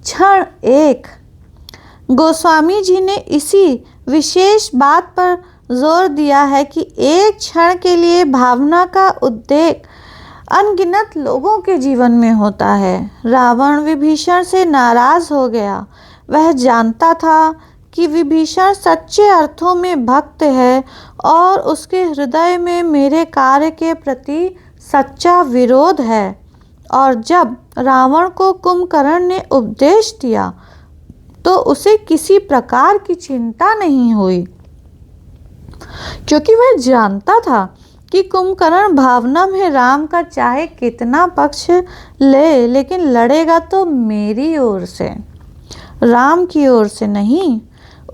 क्षण एक। गोस्वामी जी ने इसी विशेष बात पर जोर दिया है कि एक क्षण के लिए भावना का उद्रेक अनगिनत लोगों के जीवन में होता है। रावण विभीषण से नाराज हो गया। वह जानता था कि विभीषण सच्चे अर्थों में भक्त है और उसके हृदय में मेरे कार्य के प्रति सच्चा विरोध है। और जब रावण को कुंभकर्ण ने उपदेश दिया तो उसे किसी प्रकार की चिंता नहीं हुई, क्योंकि वह जानता था कि कुंभकर्ण भावना में राम का चाहे कितना पक्ष ले, लेकिन लड़ेगा तो मेरी ओर से, राम की ओर से नहीं।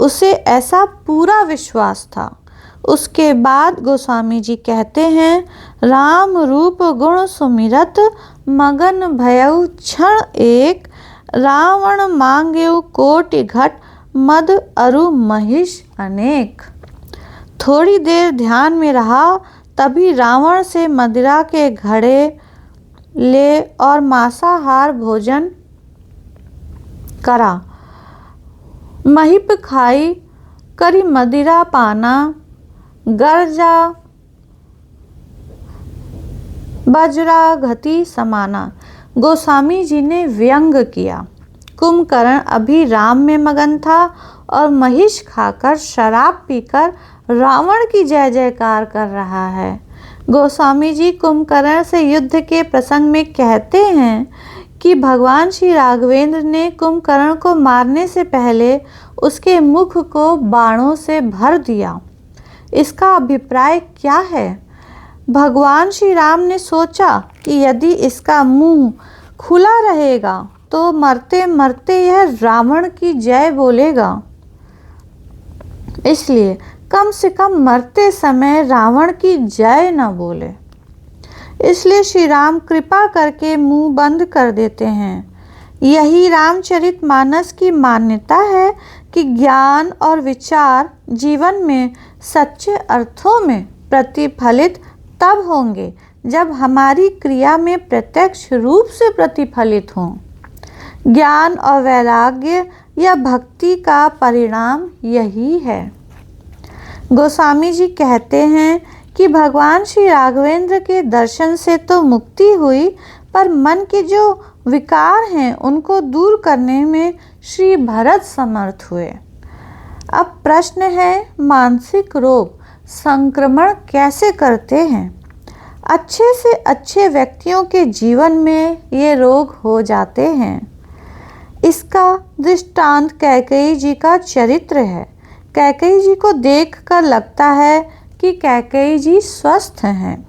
उसे ऐसा पूरा विश्वास था। उसके बाद गोस्वामी जी कहते हैं, राम रूप गुण सुमिरत मगन भयउ क्षण एक, रावण मांगेउ कोटि घट मद अरु महिष अनेक। थोड़ी देर ध्यान में रहा, तभी रावण से मदिरा के घड़े ले और मांसाहार भोजन करा, महिप खाई करी मदिरा पाना, गर्जा बजरा घती समाना। गोस्वामी जी ने व्यंग किया। कुंभकर्ण अभी राम में मगन था और महिष खाकर शराब पीकर रावण की जय जयकार कर रहा है। गोस्वामी जी कुंभकर्ण से युद्ध के प्रसंग में कहते हैं कि भगवान श्री राघवेंद्र ने कुंभकर्ण को मारने से पहले उसके मुख को बाणों से भर दिया। इसका अभिप्राय क्या है? भगवान श्री राम ने सोचा कि यदि इसका मुंह खुला रहेगा तो मरते मरते यह रावण की जय बोलेगा, इसलिए कम से कम मरते समय रावण की जय न बोले। इसलिए श्री राम कृपा करके मुंह बंद कर देते हैं। यही रामचरितमानस की मान्यता है कि ज्ञान और विचार जीवन में सच्चे अर्थों में प्रतिफलित तब होंगे जब हमारी क्रिया में प्रत्यक्ष रूप से प्रतिफलित हों। ज्ञान और वैराग्य या भक्ति का परिणाम यही है। गोस्वामी जी कहते हैं कि भगवान श्री राघवेंद्र के दर्शन से तो मुक्ति हुई, पर मन के जो विकार हैं उनको दूर करने में श्री भरत समर्थ हुए। अब प्रश्न है, मानसिक रोग संक्रमण कैसे करते हैं? अच्छे से अच्छे व्यक्तियों के जीवन में ये रोग हो जाते हैं। इसका दृष्टांत कैकेयी जी का चरित्र है। कैकेयी जी को देखकर लगता है कि कैकेयी जी स्वस्थ हैं।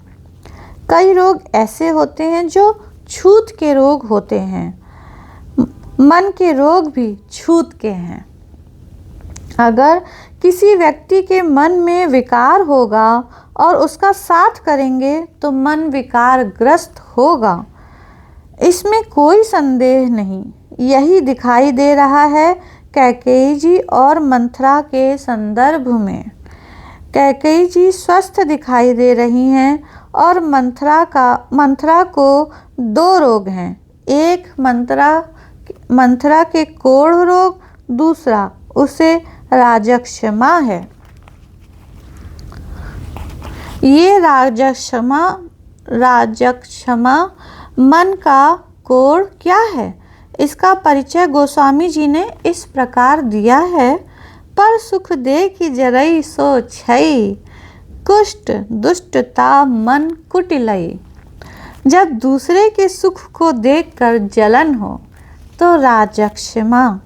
कई रोग ऐसे होते हैं जो छूत के रोग होते हैं। मन के रोग भी छूत के हैं। अगर किसी व्यक्ति के मन में विकार होगा और उसका साथ करेंगे तो मन विकारग्रस्त होगा, इसमें कोई संदेह नहीं। यही दिखाई दे रहा है कैकेयी जी और मंथरा के संदर्भ में। कैकेयी जी स्वस्थ दिखाई दे रही हैं और मंथरा को दो रोग हैं। एक मंथरा के कोढ़ रोग, दूसरा उसे राजक्षमा है। ये राजक्षमा मन का कोढ़ क्या है? इसका परिचय गोस्वामी जी ने इस प्रकार दिया है, पर सुख दे की जरई सो छई, कुष्ठ दुष्टता मन कुटिलई। जब दूसरे के सुख को देखकर जलन हो तो राजक्षमा,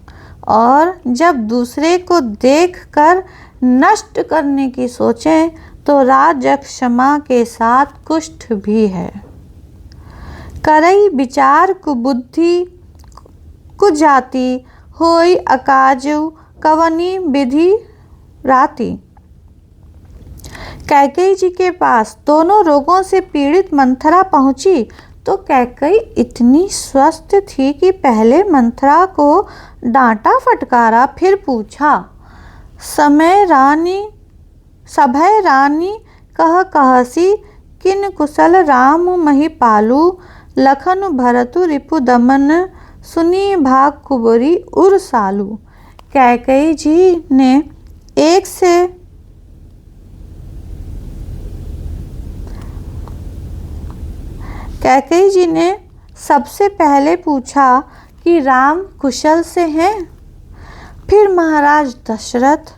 और जब दूसरे को देखकर नष्ट करने की सोचें तो राजक्षमा के साथ कुष्ठ भी है। करई विचार कुबुद्धि कुजाति होई अकाजु कवनी विधि राति। कैकेयी जी के पास दोनों रोगों से पीड़ित मंथरा पहुंची तो कैकेयी इतनी स्वस्थ थी कि पहले मंथरा को डांटा फटकारा, फिर पूछा, सभय रानी कह कहसी, किन कुशल राम मही पालू, लखन भरतु रिपु दमन, सुनी भाग कुबरी उर सालू। कैकेयी जी ने कैकेयी जी ने सबसे पहले पूछा कि राम कुशल से हैं, फिर महाराज दशरथ,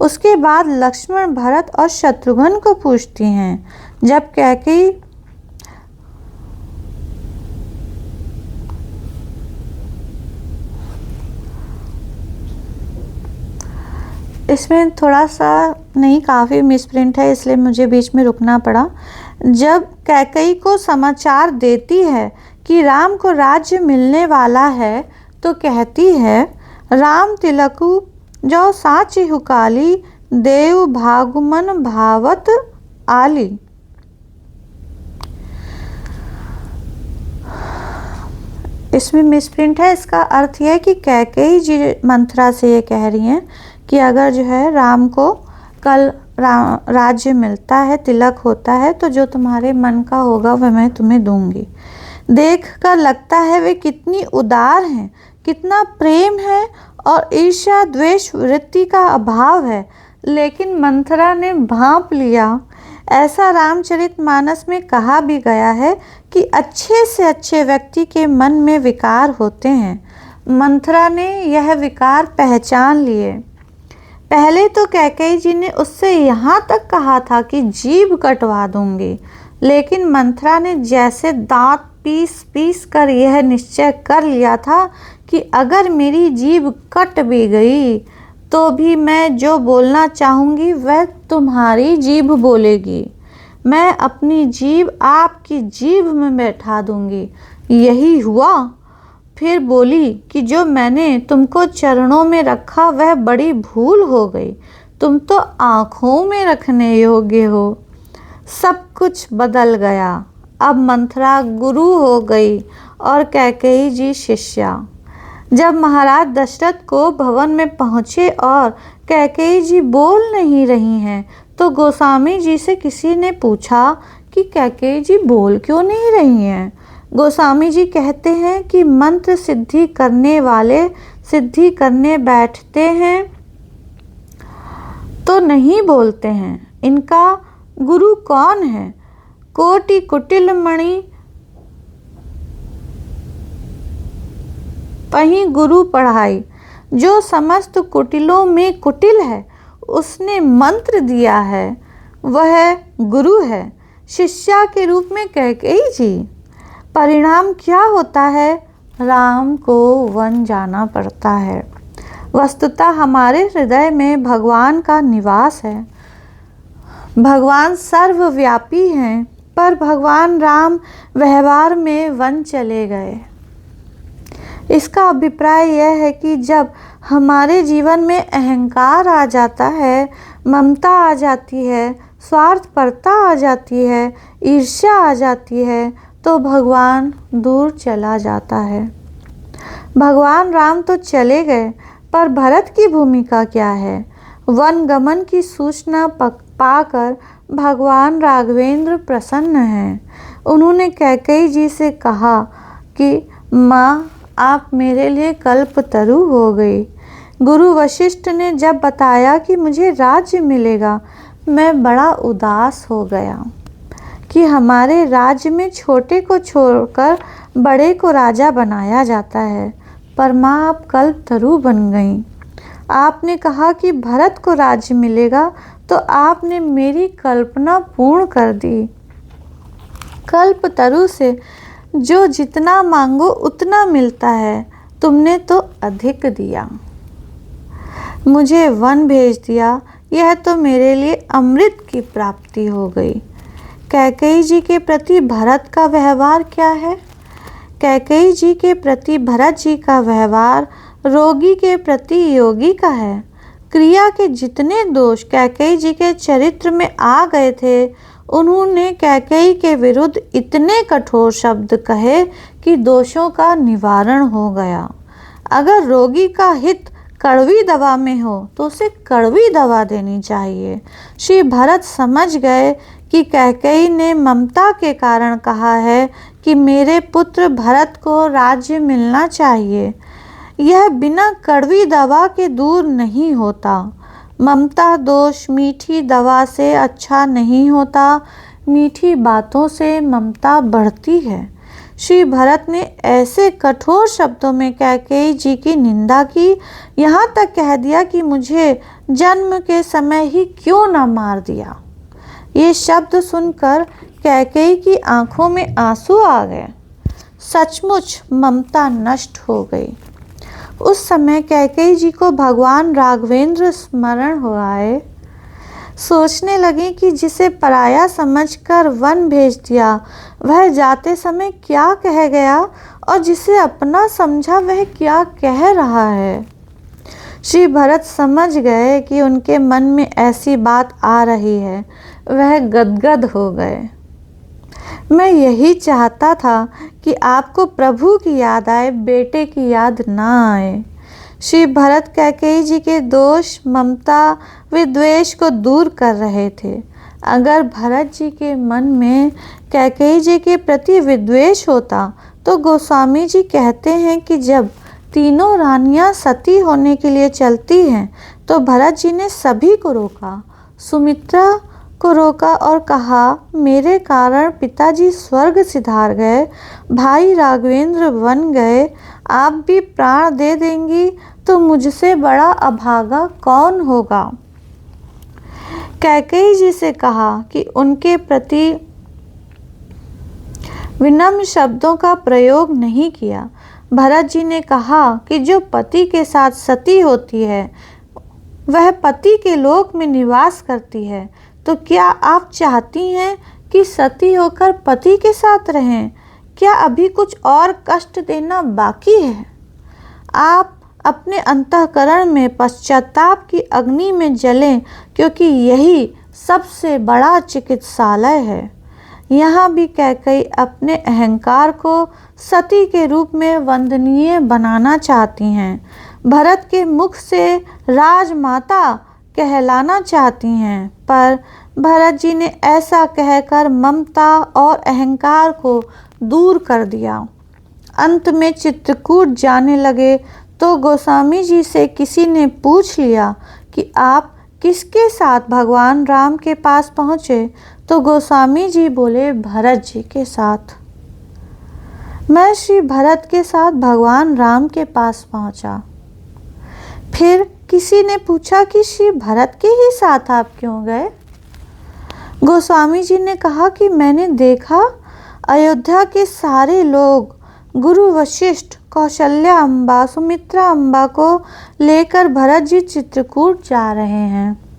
उसके बाद लक्ष्मण, भरत और शत्रुघ्न को पूछती हैं। जब कैकेयी इसमें थोड़ा सा नहीं, काफ़ी मिसप्रिंट है, इसलिए मुझे बीच में रुकना पड़ा। जब कैकेयी को समाचार देती है कि राम को राज्य मिलने वाला है तो कहती है, राम तिलकु जो साची हुकाली देव भागुमन भावत आली। इसमें मिसप्रिंट है। इसका अर्थ यह है कि कैकेयी जी मंथरा से ये कह रही हैं कि अगर जो है राम को कल राज्य मिलता है, तिलक होता है, तो जो तुम्हारे मन का होगा वह मैं तुम्हें दूंगी। देखकर लगता है वे कितनी उदार हैं, कितना प्रेम है और ईर्ष्या द्वेष वृत्ति का अभाव है। लेकिन मंथरा ने भांप लिया। ऐसा रामचरितमानस में कहा भी गया है कि अच्छे से अच्छे व्यक्ति के मन में विकार होते हैं। मंथरा ने यह विकार पहचान लिए। पहले तो कैकेयी जी ने उससे यहाँ तक कहा था कि जीभ कटवा दूंगी, लेकिन मंथरा ने जैसे दांत पीस पीस कर यह निश्चय कर लिया था कि अगर मेरी जीभ कट भी गई तो भी मैं जो बोलना चाहूँगी वह तुम्हारी जीभ बोलेगी। मैं अपनी जीभ आपकी जीभ में बैठा दूंगी। यही हुआ। फिर बोली कि जो मैंने तुमको चरणों में रखा वह बड़ी भूल हो गई। तुम तो आँखों में रखने योग्य हो। सब कुछ बदल गया। अब मंथरा गुरु हो गई और कैकेयी जी शिष्या। जब महाराज दशरथ को भवन में पहुँचे और कैकेयी जी बोल नहीं रही हैं तो गोस्वामी जी से किसी ने पूछा कि कैकेयी जी बोल क्यों नहीं रही हैं। गोस्वामी जी कहते हैं कि मंत्र सिद्धि करने वाले सिद्धि करने बैठते हैं तो नहीं बोलते हैं। इनका गुरु कौन है? कोटि कुटिल मणि पही गुरु पढ़ाई। जो समस्त कुटिलों में कुटिल है उसने मंत्र दिया है, वह गुरु है। शिष्या के रूप में कैकेयी जी। परिणाम क्या होता है? राम को वन जाना पड़ता है। वस्तुतः हमारे हृदय में भगवान का निवास है। भगवान सर्वव्यापी हैं, पर भगवान राम व्यवहार में वन चले गए। इसका अभिप्राय यह है कि जब हमारे जीवन में अहंकार आ जाता है, ममता आ जाती है, स्वार्थपरता आ जाती है, ईर्ष्या आ जाती है, तो भगवान दूर चला जाता है। भगवान राम तो चले गए, पर भरत की भूमिका क्या है? वन गमन की सूचना पाकर भगवान राघवेंद्र प्रसन्न हैं। उन्होंने कैकेयी जी से कहा कि माँ, आप मेरे लिए कल्पतरु हो गई। गुरु वशिष्ठ ने जब बताया कि मुझे राज्य मिलेगा, मैं बड़ा उदास हो गया कि हमारे राज्य में छोटे को छोड़कर बड़े को राजा बनाया जाता है। पर माँ, आप कल्पतरु बन गईं। आपने कहा कि भरत को राज्य मिलेगा, तो आपने मेरी कल्पना पूर्ण कर दी। कल्पतरु से जो जितना मांगो उतना मिलता है, तुमने तो अधिक दिया। मुझे वन भेज दिया, यह तो मेरे लिए अमृत की प्राप्ति हो गई। कैकेयी जी के प्रति भरत का व्यवहार क्या है? कैकेयी जी के प्रति भरत जी का व्यवहार रोगी के प्रति योगी का है। क्रिया के जितने दोष कैकेयी जी के चरित्र में आ गए थे, उन्होंने कैकेयी के विरुद्ध इतने कठोर शब्द कहे कि दोषों का निवारण हो गया। अगर रोगी का हित कड़वी दवा में हो तो उसे कड़वी दवा देनी चाहिए। श्री भरत समझ गए कि कैकेयी ने ममता के कारण कहा है कि मेरे पुत्र भरत को राज्य मिलना चाहिए। यह बिना कड़वी दवा के दूर नहीं होता। ममता दोष मीठी दवा से अच्छा नहीं होता। मीठी बातों से ममता बढ़ती है। श्री भरत ने ऐसे कठोर शब्दों में कैकेयी जी की निंदा की, यहाँ तक कह दिया कि मुझे जन्म के समय ही क्यों न मार दिया। ये शब्द सुनकर कैकेयी की आंखों में आंसू आ गए। सचमुच ममता नष्ट हो गई। उस समय कैकेयी जी को भगवान राघवेंद्र स्मरण हो आए। सोचने लगी कि जिसे पराया समझकर वन भेज दिया वह जाते समय क्या कह गया और जिसे अपना समझा वह क्या कह रहा है। श्री भरत समझ गए कि उनके मन में ऐसी बात आ रही है। वह गदगद हो गए। मैं यही चाहता था कि आपको प्रभु की याद आए, बेटे की याद ना आए। श्री भरत कैकेयी जी के दोष, ममता, विद्वेष को दूर कर रहे थे। अगर भरत जी के मन में कैकेयी जी के प्रति विद्वेष होता तो गोस्वामी जी कहते हैं कि जब तीनों रानियां सती होने के लिए चलती हैं तो भरत जी ने सभी को रोका। सुमित्रा को रोका और कहा, मेरे कारण पिताजी स्वर्ग सिधार गए, भाई राघवेंद्र वन गए, आप भी प्राण दे देंगी तो मुझसे बड़ा अभागा कौन होगा। कैकेयी जी से कहा कि उनके प्रति विनम्र शब्दों का प्रयोग नहीं किया। भरत जी ने कहा कि जो पति के साथ सती होती है वह पति के लोक में निवास करती है, तो क्या आप चाहती हैं कि सती होकर पति के साथ रहें? क्या अभी कुछ और कष्ट देना बाकी है? आप अपने अंतःकरण में पश्चाताप की अग्नि में जलें, क्योंकि यही सबसे बड़ा चिकित्सालय है। यहाँ भी कैकेयी अपने अहंकार को सती के रूप में वंदनीय बनाना चाहती हैं। भरत के मुख से राजमाता कहलाना चाहती हैं, पर भरत जी ने ऐसा कहकर ममता और अहंकार को दूर कर दिया। अंत में चित्रकूट जाने लगे तो गोस्वामी जी से किसी ने पूछ लिया कि आप किसके साथ भगवान राम के पास पहुँचे? तो गोस्वामी जी बोले, भरत जी के साथ। मैं श्री भरत के साथ भगवान राम के पास पहुँचा। फिर किसी ने पूछा कि श्री भरत के ही साथ आप क्यों गए? गोस्वामी जी ने कहा कि मैंने देखा अयोध्या के सारे लोग गुरु वशिष्ठ, कौशल्या अम्बा, सुमित्रा अम्बा को लेकर भरत जी चित्रकूट जा रहे हैं।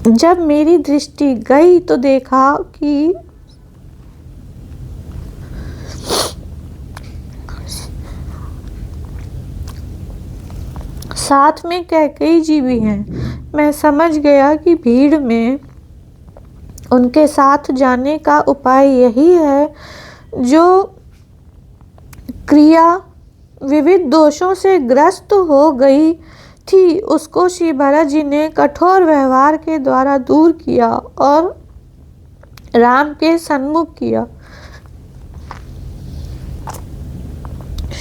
जब मेरी दृष्टि गई तो देखा कि साथ में कैकेयी जी भी हैं। मैं समझ गया कि भीड़ में उनके साथ जाने का उपाय यही है। जो क्रिया विविध दोषों से ग्रस्त हो गई थी उसको श्री भरत जी ने कठोर व्यवहार के द्वारा दूर किया और राम के सन्मुख किया।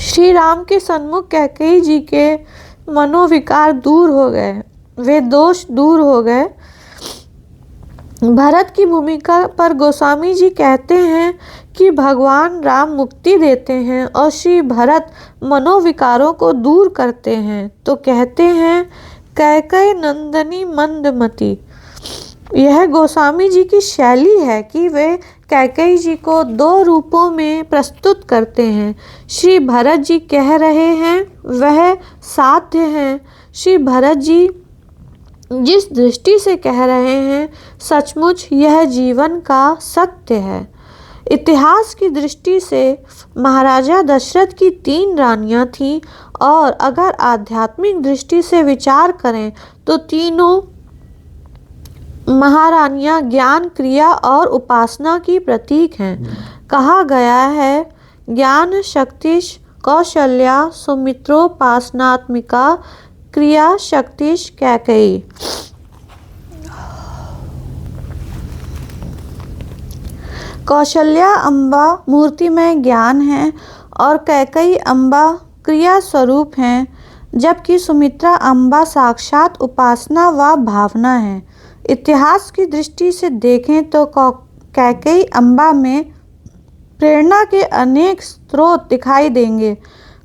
श्री राम के सन्मुख कैकेयी जी के मनोविकार दूर हो गए, वे दोष दूर हो गए। भरत की भूमिका पर गोस्वामी जी कहते हैं कि भगवान राम मुक्ति देते हैं और श्री भरत मनोविकारों को दूर करते हैं। तो कहते हैं, कैकेयी नंदनी मंदमती। यह गोस्वामी जी की शैली है कि वे कैकेयी जी को दो रूपों में प्रस्तुत करते हैं। श्री भरत जी कह रहे हैं वह साध्य हैं। श्री भरत जी जिस दृष्टि से कह रहे हैं सचमुच यह जीवन का सत्य है। इतिहास की दृष्टि से महाराजा दशरथ की 3 रानियां थीं और अगर आध्यात्मिक दृष्टि से विचार करें तो तीनों महारानियां ज्ञान, क्रिया और उपासना की प्रतीक हैं। कहा गया है, ज्ञान शक्तिश कौशल्या, सुमित्रोपासनात्मिका, क्रिया शक्तिश कैकेयी। कौशल्या अम्बा मूर्तिमय ज्ञान है और कैकेयी अम्बा क्रिया स्वरूप हैं, जबकि सुमित्रा अम्बा साक्षात उपासना व भावना है। इतिहास की दृष्टि से देखें तो कैकेयी अम्बा में प्रेरणा के अनेक स्रोत दिखाई देंगे।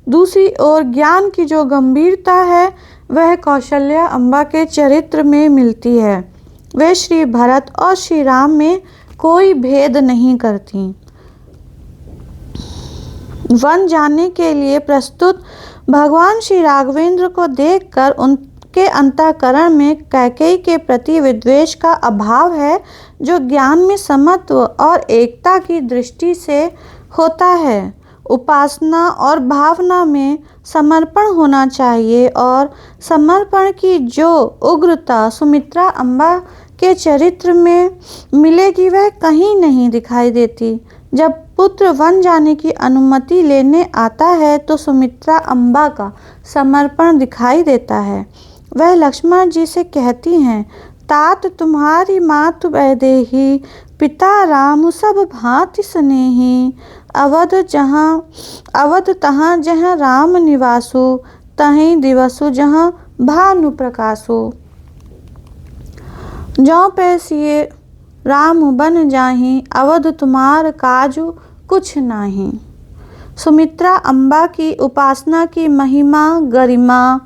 दूसरी ओर ज्ञान की जो गंभीरता है वह कौशल्या अम्बा के चरित्र में मिलती है। वे श्री भरत और श्री राम में कोई भेद नहीं करती। वन जाने के लिए प्रस्तुत भगवान श्री राघवेंद्र को देखकर उनके अंतःकरण में कैकेयी के प्रति विद्वेष का अभाव है, जो ज्ञान में समत्व और एकता की दृष्टि से होता है। उपासना और भावना में समर्पण होना चाहिए और समर्पण की जो उग्रता सुमित्रा अम्बा के चरित्र में मिलेगी वह कहीं नहीं दिखाई देती। जब पुत्र वन जाने की अनुमति लेने आता है तो सुमित्रा अम्बा का समर्पण दिखाई देता है। वह लक्ष्मण जी से कहती हैं, तात तुम्हारी मातु वैदेही, पिता राम सब भांति स्नेही। अवध तहाँ जहाँ राम निवासु, तहीं दिवसु जहाँ भानु प्रकाशु। जौ पैसिए राम बन जाहि, अवध तुम्हार काजु कुछ नाही। सुमित्रा अम्बा की उपासना की महिमा, गरिमा,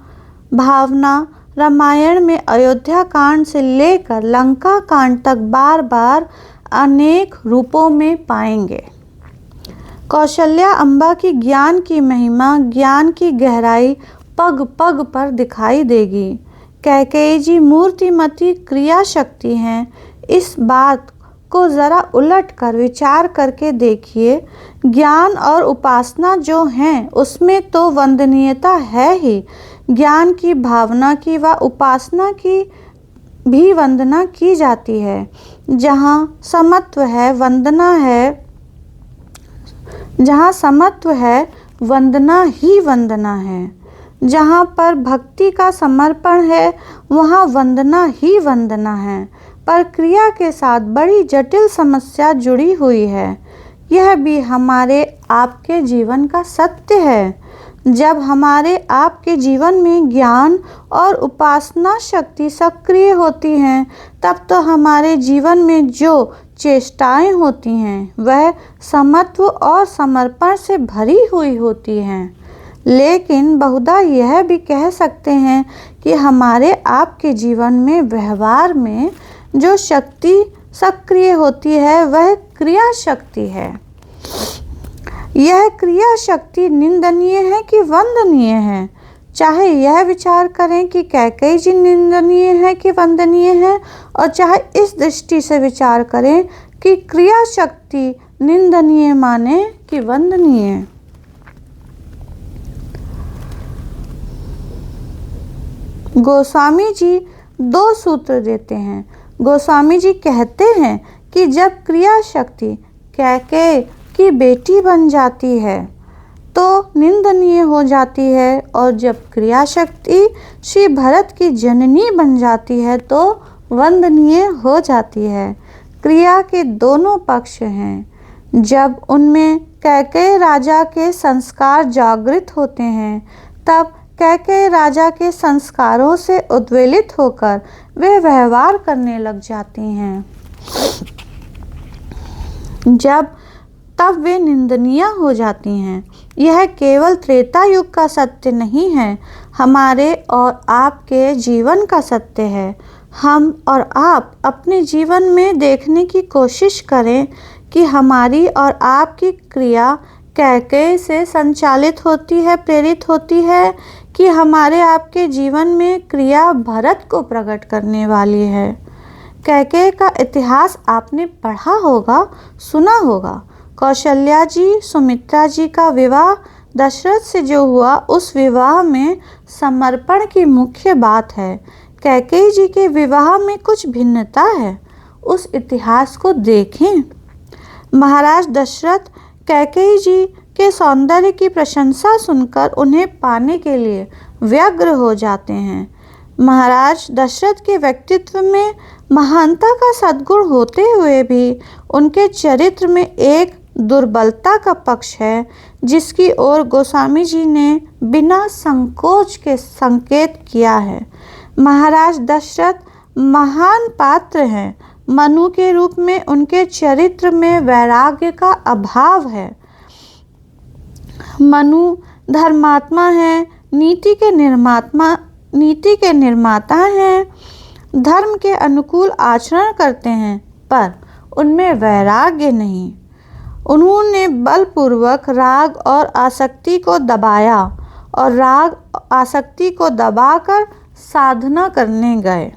भावना रामायण में अयोध्या कांड से लेकर लंका कांड तक बार बार अनेक रूपों में पाएंगे। कौशल्या अम्बा की ज्ञान की महिमा, ज्ञान की गहराई पग पग पर दिखाई देगी। कैकेयी जी मूर्तिमती क्रिया शक्ति हैं। इस बात को ज़रा उलट कर विचार करके देखिए। ज्ञान और उपासना जो हैं उसमें तो वंदनीयता है ही। ज्ञान की, भावना की व उपासना की भी वंदना की जाती है। जहाँ समत्व है वंदना है, जहाँ समत्व है वंदना ही वंदना है। जहाँ पर भक्ति का समर्पण है वहाँ वंदना ही वंदना है। पर क्रिया के साथ बड़ी जटिल समस्या जुड़ी हुई है। यह भी हमारे आपके जीवन का सत्य है। जब हमारे आपके जीवन में ज्ञान और उपासना शक्ति सक्रिय होती हैं तब तो हमारे जीवन में जो चेष्टाएं होती हैं वह समत्व और समर्पण से भरी हुई होती हैं। लेकिन बहुधा यह भी कह सकते हैं कि हमारे आपके जीवन में व्यवहार में जो शक्ति सक्रिय होती है वह क्रिया शक्ति है। यह क्रिया शक्ति निंदनीय है कि वंदनीय है? चाहे यह विचार करें कि कैकेयी जी निंदनीय है कि वंदनीय है, और चाहे इस दृष्टि से विचार करें कि क्रिया शक्ति निंदनीय माने कि वंदनीय। गोस्वामी जी दो सूत्र देते हैं। गोस्वामी जी कहते हैं कि जब क्रिया शक्ति कैकेयी की बेटी बन जाती है तो निंदनीय हो जाती है, और जब क्रिया शक्ति श्री भरत की जननी बन जाती है तो वंदनीय हो जाती है। क्रिया के दोनों पक्ष हैं। जब उनमें कैकेयी राजा के संस्कार जागृत होते हैं तब कैकेयी राजा के संस्कारों से उद्वेलित होकर वे व्यवहार करने लग जाती हैं। तब वे निंदनीय हो जाती हैं। यह केवल त्रेता युग का सत्य नहीं है, हमारे और आपके जीवन का सत्य है। हम और आप अपने जीवन में देखने की कोशिश करें कि हमारी और आपकी क्रिया कैकेयी से संचालित होती है, प्रेरित होती है, कि हमारे आपके जीवन में क्रिया भरत को प्रकट करने वाली है। कैकेयी का इतिहास आपने पढ़ा होगा, सुना होगा। कौशल्या जी सुमित्रा जी का विवाह दशरथ से जो हुआ उस विवाह में समर्पण की मुख्य बात है। कैकेयी जी के विवाह में कुछ भिन्नता है, उस इतिहास को देखें। महाराज दशरथ कैकेयी जी के सौंदर्य की प्रशंसा सुनकर उन्हें पाने के लिए व्यग्र हो जाते हैं। महाराज दशरथ के व्यक्तित्व में महानता का सद्गुण होते हुए भी उनके चरित्र में एक दुर्बलता का पक्ष है, जिसकी ओर गोस्वामी जी ने बिना संकोच के संकेत किया है। महाराज दशरथ महान पात्र हैं। मनु के रूप में उनके चरित्र में वैराग्य का अभाव है। मनु धर्मात्मा है, नीति के नीति के निर्माता हैं, धर्म के अनुकूल आचरण करते हैं, पर उनमें वैराग्य नहीं। उन्होंने बलपूर्वक राग और आसक्ति को दबाया और राग आसक्ति को दबाकर साधना करने गए।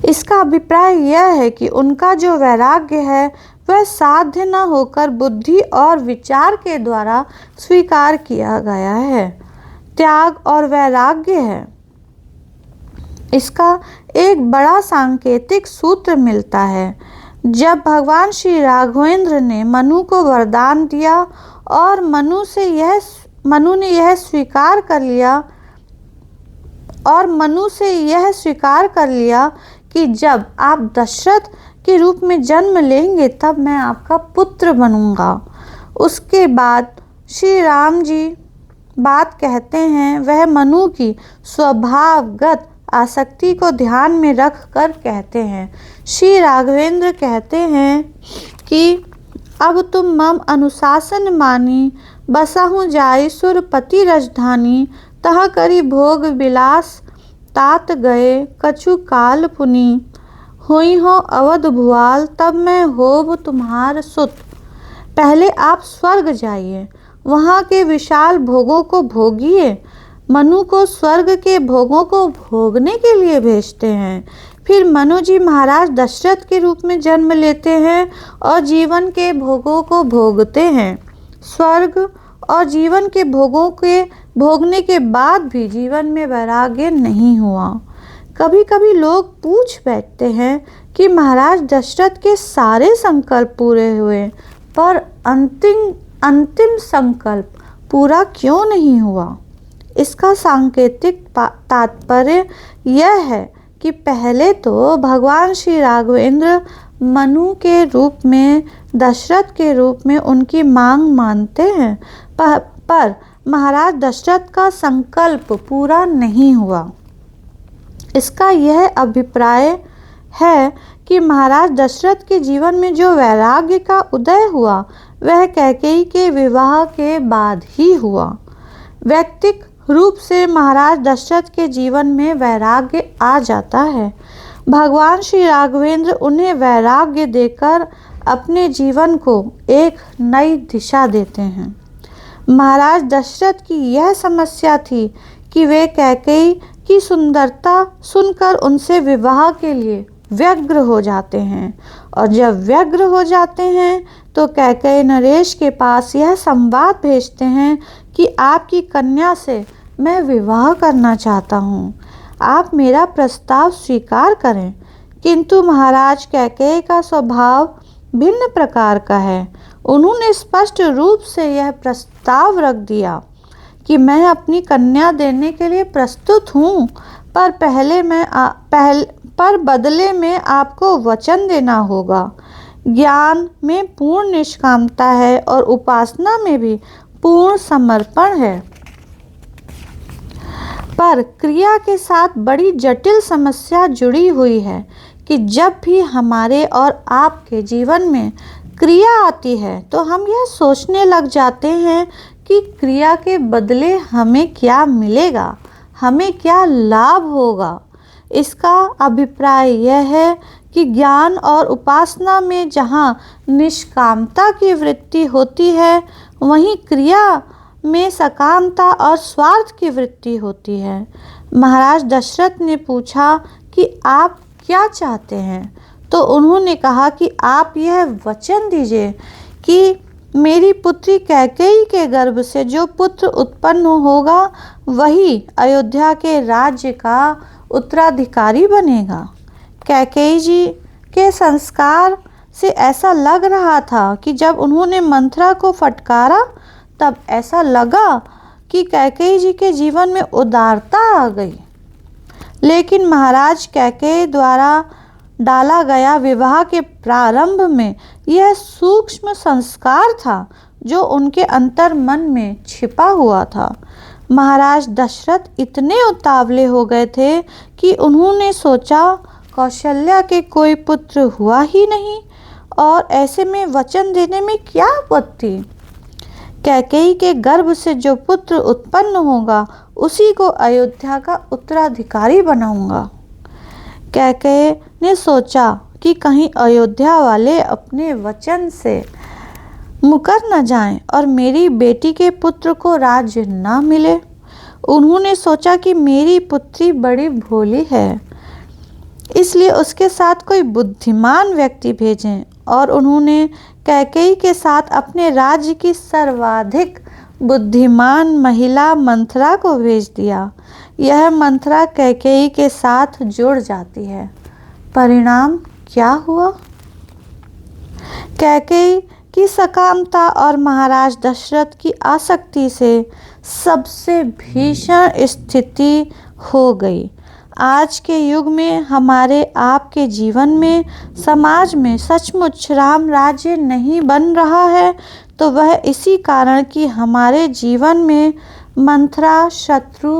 इसका अभिप्राय यह है कि उनका जो वैराग्य है वह साध्य न होकर बुद्धि और विचार के द्वारा स्वीकार किया गया है। त्याग और वैराग्य है। इसका एक बड़ा सांकेतिक सूत्र मिलता है। जब भगवान श्री राघवेंद्र ने मनु को वरदान दिया और मनु ने यह स्वीकार कर लिया कि जब आप दशरथ के रूप में जन्म लेंगे तब मैं आपका पुत्र बनूंगा। उसके बाद श्री राम जी बात कहते हैं, वह मनु की स्वभावगत आसक्ति को ध्यान में रख कर कहते हैं। श्री राघवेंद्र कहते हैं कि अब तुम मम अनुशासन मानी, बसाहु जाई सुरपति राजधानी, तह करी भोग विलास तात गए कछु काल पुनि, हुई हो अवध भुआल तब मैं होब तुम्हार सुत। पहले आप स्वर्ग जाइए, वहाँ के विशाल भोगों को भोगिए। मनु को स्वर्ग के भोगों को भोगने के लिए भेजते हैं। फिर मनु जी महाराज दशरथ के रूप में जन्म लेते हैं और जीवन के भोगों को भोगते हैं। स्वर्ग और जीवन के भोगों के भोगने के बाद भी जीवन में वैराग्य नहीं हुआ। कभी कभी लोग पूछ बैठते हैं कि महाराज दशरथ के सारे संकल्प पूरे हुए, पर अंतिम संकल्प पूरा क्यों नहीं हुआ? इसका सांकेतिक तात्पर्य यह है कि पहले तो भगवान श्री राघवेंद्र मनु के रूप में, दशरथ के रूप में उनकी मांग मानते हैं, पर महाराज दशरथ का संकल्प पूरा नहीं हुआ। इसका यह अभिप्राय है कि महाराज दशरथ के जीवन में जो वैराग्य का उदय हुआ वह कैकेयी के विवाह के बाद ही हुआ। व्यक्तिक रूप से महाराज दशरथ के जीवन में वैराग्य आ जाता है। भगवान श्री राघवेंद्र उन्हें वैराग्य देकर अपने जीवन को एक नई दिशा देते हैं। महाराज दशरथ की यह समस्या थी कि वे कैकेयी की सुंदरता सुनकर उनसे विवाह के लिए व्यग्र हो जाते हैं, और जब व्यग्र हो जाते हैं तो कैकेयी नरेश के पास यह संवाद भेजते हैं कि आपकी कन्या से मैं विवाह करना चाहता हूँ, आप मेरा प्रस्ताव स्वीकार करें। किंतु महाराज कैकेयी का स्वभाव भिन्न प्रकार का है। उन्होंने स्पष्ट रूप से यह प्रस्ताव रख दिया कि मैं अपनी कन्या देने के लिए प्रस्तुत हूँ, पर बदले में आपको वचन देना होगा। ज्ञान में पूर्ण निष्कामता है और उपासना में भी पूर्ण समर्पण है, पर क्रिया के साथ बड़ी जटिल समस्या जुड़ी हुई है कि जब भी हमारे और आपके जीवन में क्रिया आती है तो हम यह सोचने लग जाते हैं कि क्रिया के बदले हमें क्या मिलेगा, हमें क्या लाभ होगा। इसका अभिप्राय यह है कि ज्ञान और उपासना में जहाँ निष्कामता की वृत्ति होती है, वहीं क्रिया में सकामता और स्वार्थ की वृत्ति होती है। महाराज दशरथ ने पूछा कि आप क्या चाहते हैं, तो उन्होंने कहा कि आप यह वचन दीजिए कि मेरी पुत्री कैकेयी के गर्भ से जो पुत्र उत्पन्न होगा वही अयोध्या के राज्य का उत्तराधिकारी बनेगा। कैकेयी जी के संस्कार से ऐसा लग रहा था कि जब उन्होंने मंथरा को फटकारा तब ऐसा लगा कि कैकेयी जी के जीवन में उदारता आ गई। लेकिन महाराज कैकेयी द्वारा डाला गया विवाह के प्रारंभ में यह सूक्ष्म संस्कार था जो उनके अंतर मन में छिपा हुआ था। महाराज दशरथ इतने उतावले हो गए थे कि उन्होंने सोचा कौशल्या के कोई पुत्र हुआ ही नहीं और ऐसे में वचन देने में क्या आपत्ति। कैकेयी के गर्भ से जो पुत्र उत्पन्न होगा उसी को अयोध्या का उत्तराधिकारी बनाऊंगा। कैकेयी ने सोचा कि कहीं अयोध्या वाले अपने वचन से मुकर न जाएं और मेरी बेटी के पुत्र को राज्य न मिले। उन्होंने सोचा कि मेरी पुत्री बड़ी भोली है, इसलिए उसके साथ कोई बुद्धिमान व्यक्ति भेजें, और उन्होंने कैकेयी के साथ अपने राज्य की सर्वाधिक बुद्धिमान महिला मंथरा को भेज दिया। यह मंथरा कैकेयी के साथ जुड़ जाती है। परिणाम क्या हुआ? कैकेयी की सकामता और महाराज दशरथ की आसक्ति से सबसे भीषण स्थिति हो गई। आज के युग में हमारे आपके जीवन में, समाज में सचमुच राम राज्य नहीं बन रहा है तो वह इसी कारण कि हमारे जीवन में मंथरा शत्रु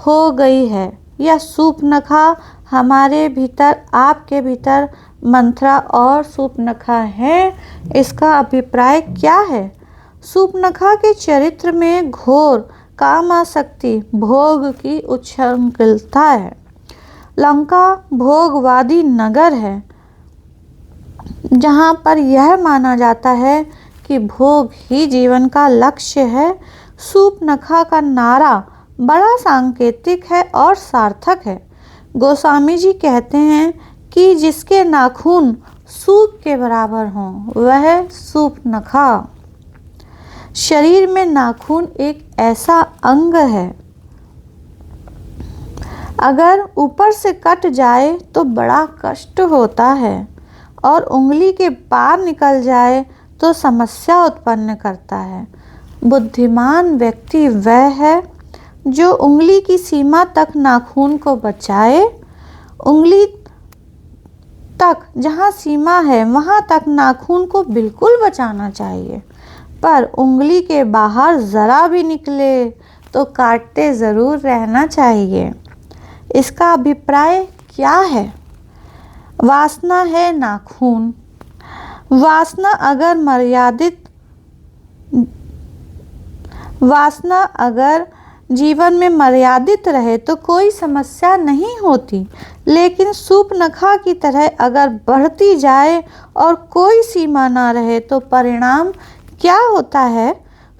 हो गई है। यह सूर्पनखा हमारे भीतर, आपके भीतर मंथरा और सूर्पनखा है। इसका अभिप्राय क्या है? सूर्पनखा के चरित्र में घोर कामासक्ति, भोग की उच्छृंखलता है। लंका भोगवादी नगर है जहाँ पर यह माना जाता है कि भोग ही जीवन का लक्ष्य है। सूर्पनखा का नारा बड़ा सांकेतिक है और सार्थक है। गोस्वामी जी कहते हैं कि जिसके नाखून सूप के बराबर हों वह सूर्पनखा। शरीर में नाखून एक ऐसा अंग है, अगर ऊपर से कट जाए तो बड़ा कष्ट होता है और उंगली के पार निकल जाए तो समस्या उत्पन्न करता है। बुद्धिमान व्यक्ति वह है जो उंगली की सीमा तक नाखून को बचाए। उंगली तक जहाँ सीमा है वहाँ तक नाखून को बिल्कुल बचाना चाहिए, पर उंगली के बाहर ज़रा भी निकले तो काटते ज़रूर रहना चाहिए। इसका अभिप्राय क्या है? वासना है नाखून। वासना अगर जीवन में मर्यादित रहे तो कोई समस्या नहीं होती, लेकिन सूर्पनखा की तरह अगर बढ़ती जाए और कोई सीमा ना रहे तो परिणाम क्या होता है?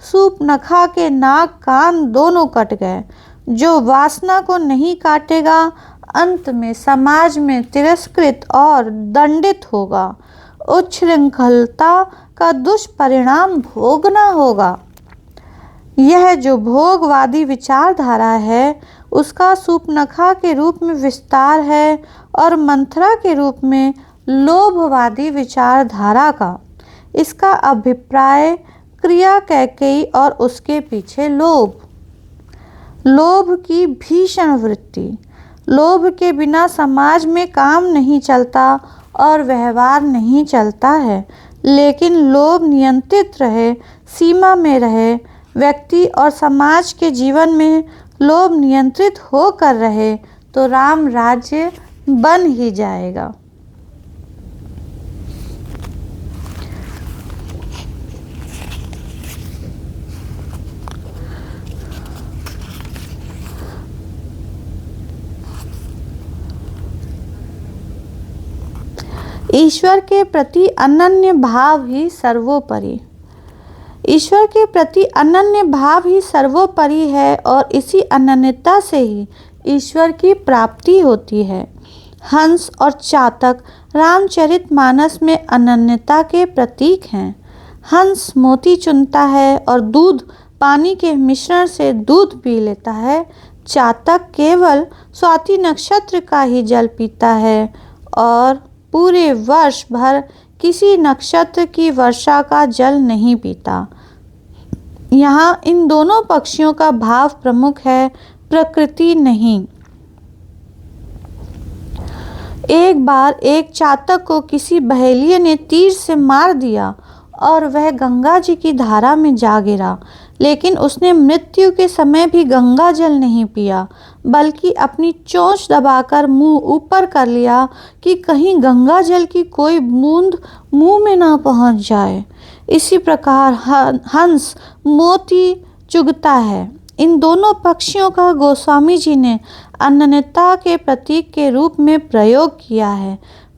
सूर्पनखा के नाक कान दोनों कट गए। जो वासना को नहीं काटेगा अंत में समाज में तिरस्कृत और दंडित होगा। उच्छृंखलता का दुष्परिणाम भोगना होगा। यह जो भोगवादी विचारधारा है उसका सूर्पनखा के रूप में विस्तार है और मंथरा के रूप में लोभवादी विचारधारा का। इसका अभिप्राय क्रिया कैकेयी और उसके पीछे लोभ। लोभ की भीषण वृत्ति। लोभ के बिना समाज में काम नहीं चलता और व्यवहार नहीं चलता है, लेकिन लोभ नियंत्रित रहे, सीमा में रहे, व्यक्ति और समाज के जीवन में लोभ नियंत्रित होकर रहे तो राम राज्य बन ही जाएगा। ईश्वर के प्रति अनन्य भाव ही सर्वोपरि। ईश्वर के प्रति अनन्य भाव ही सर्वोपरि है और इसी अनन्यता से ही ईश्वर की प्राप्ति होती है। हंस और चातक रामचरितमानस में अनन्यता के प्रतीक हैं। हंस मोती चुनता है और दूध पानी के मिश्रण से दूध पी लेता है। चातक केवल स्वाति नक्षत्र का ही जल पीता है और पूरे वर्ष भर किसी नक्षत्र की वर्षा का जल नहीं पीता। यहाँ इन दोनों पक्षियों का भाव प्रमुख है, प्रकृति नहीं। एक बार एक चातक को किसी बहेलिये ने तीर से मार दिया और वह गंगा जी की धारा में जा गिरा, लेकिन उसने मृत्यु के समय भी गंगा जल नहीं पिया, बल्कि अपनी चोंच दबाकर मुंह ऊपर कर लिया कि कहीं गंगा जल की कोई बूंद मुंह में ना पहुंच जाए। इसी प्रकार हंस मोती चुगता है। इन दोनों पक्षियों का गोस्वामी जी ने अनन्यता के प्रतीक के रूप में प्रयोग किया है।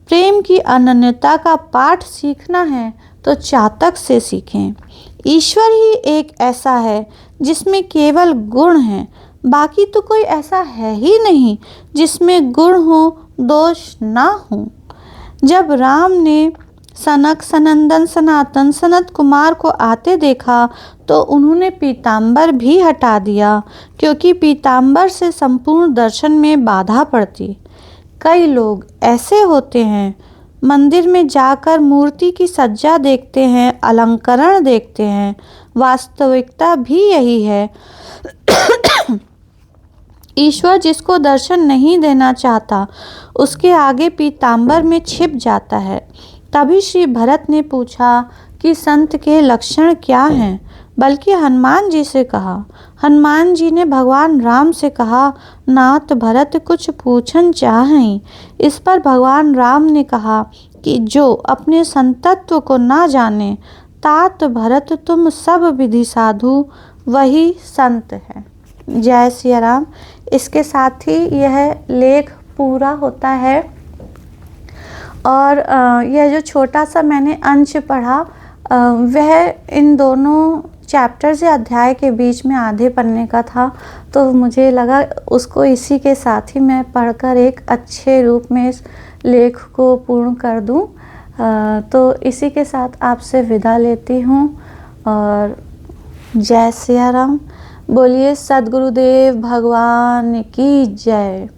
प्रेम की अनन्यता का पाठ सीखना है तो चातक से सीखें। ईश्वर ही एक ऐसा है जिसमें केवल गुण है, बाकी तो कोई ऐसा है ही नहीं जिसमें गुण हो, दोष ना हो। जब राम ने सनक, सनंदन, सनातन, सनत कुमार को आते देखा तो उन्होंने पीताम्बर भी हटा दिया, क्योंकि पीताम्बर से संपूर्ण दर्शन में बाधा पड़ती। कई लोग ऐसे होते हैं, मंदिर में जाकर मूर्ति की सज्जा देखते हैं, अलंकरण देखते हैं, वास्तविकता भी यही है। ईश्वर जिसको दर्शन नहीं देना चाहता उसके आगे पीताम्बर में छिप जाता है। तभी श्री भरत ने पूछा कि संत के लक्षण क्या हैं, बल्कि हनुमान जी से कहा। हनुमान जी ने भगवान राम से कहा, नाथ भरत कुछ पूछन चाहें। इस पर भगवान राम ने कहा कि जो अपने संतत्व को ना जाने, तात भरत तुम सब विधि साधु वही संत है। जय सिया राम। इसके साथ ही यह लेख पूरा होता है। और यह जो छोटा सा मैंने अंश पढ़ा वह इन दोनों चैप्टर्स या अध्याय के बीच में आधे पन्ने का था, तो मुझे लगा उसको इसी के साथ ही मैं पढ़कर एक अच्छे रूप में इस लेख को पूर्ण कर दूं। तो इसी के साथ आपसे विदा लेती हूं और जय सिया राम। बोलिए सद्गुरुदेव भगवान की जय।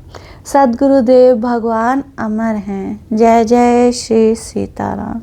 सद्गुरुदेव भगवान अमर हैं। जय जय श्री सीताराम।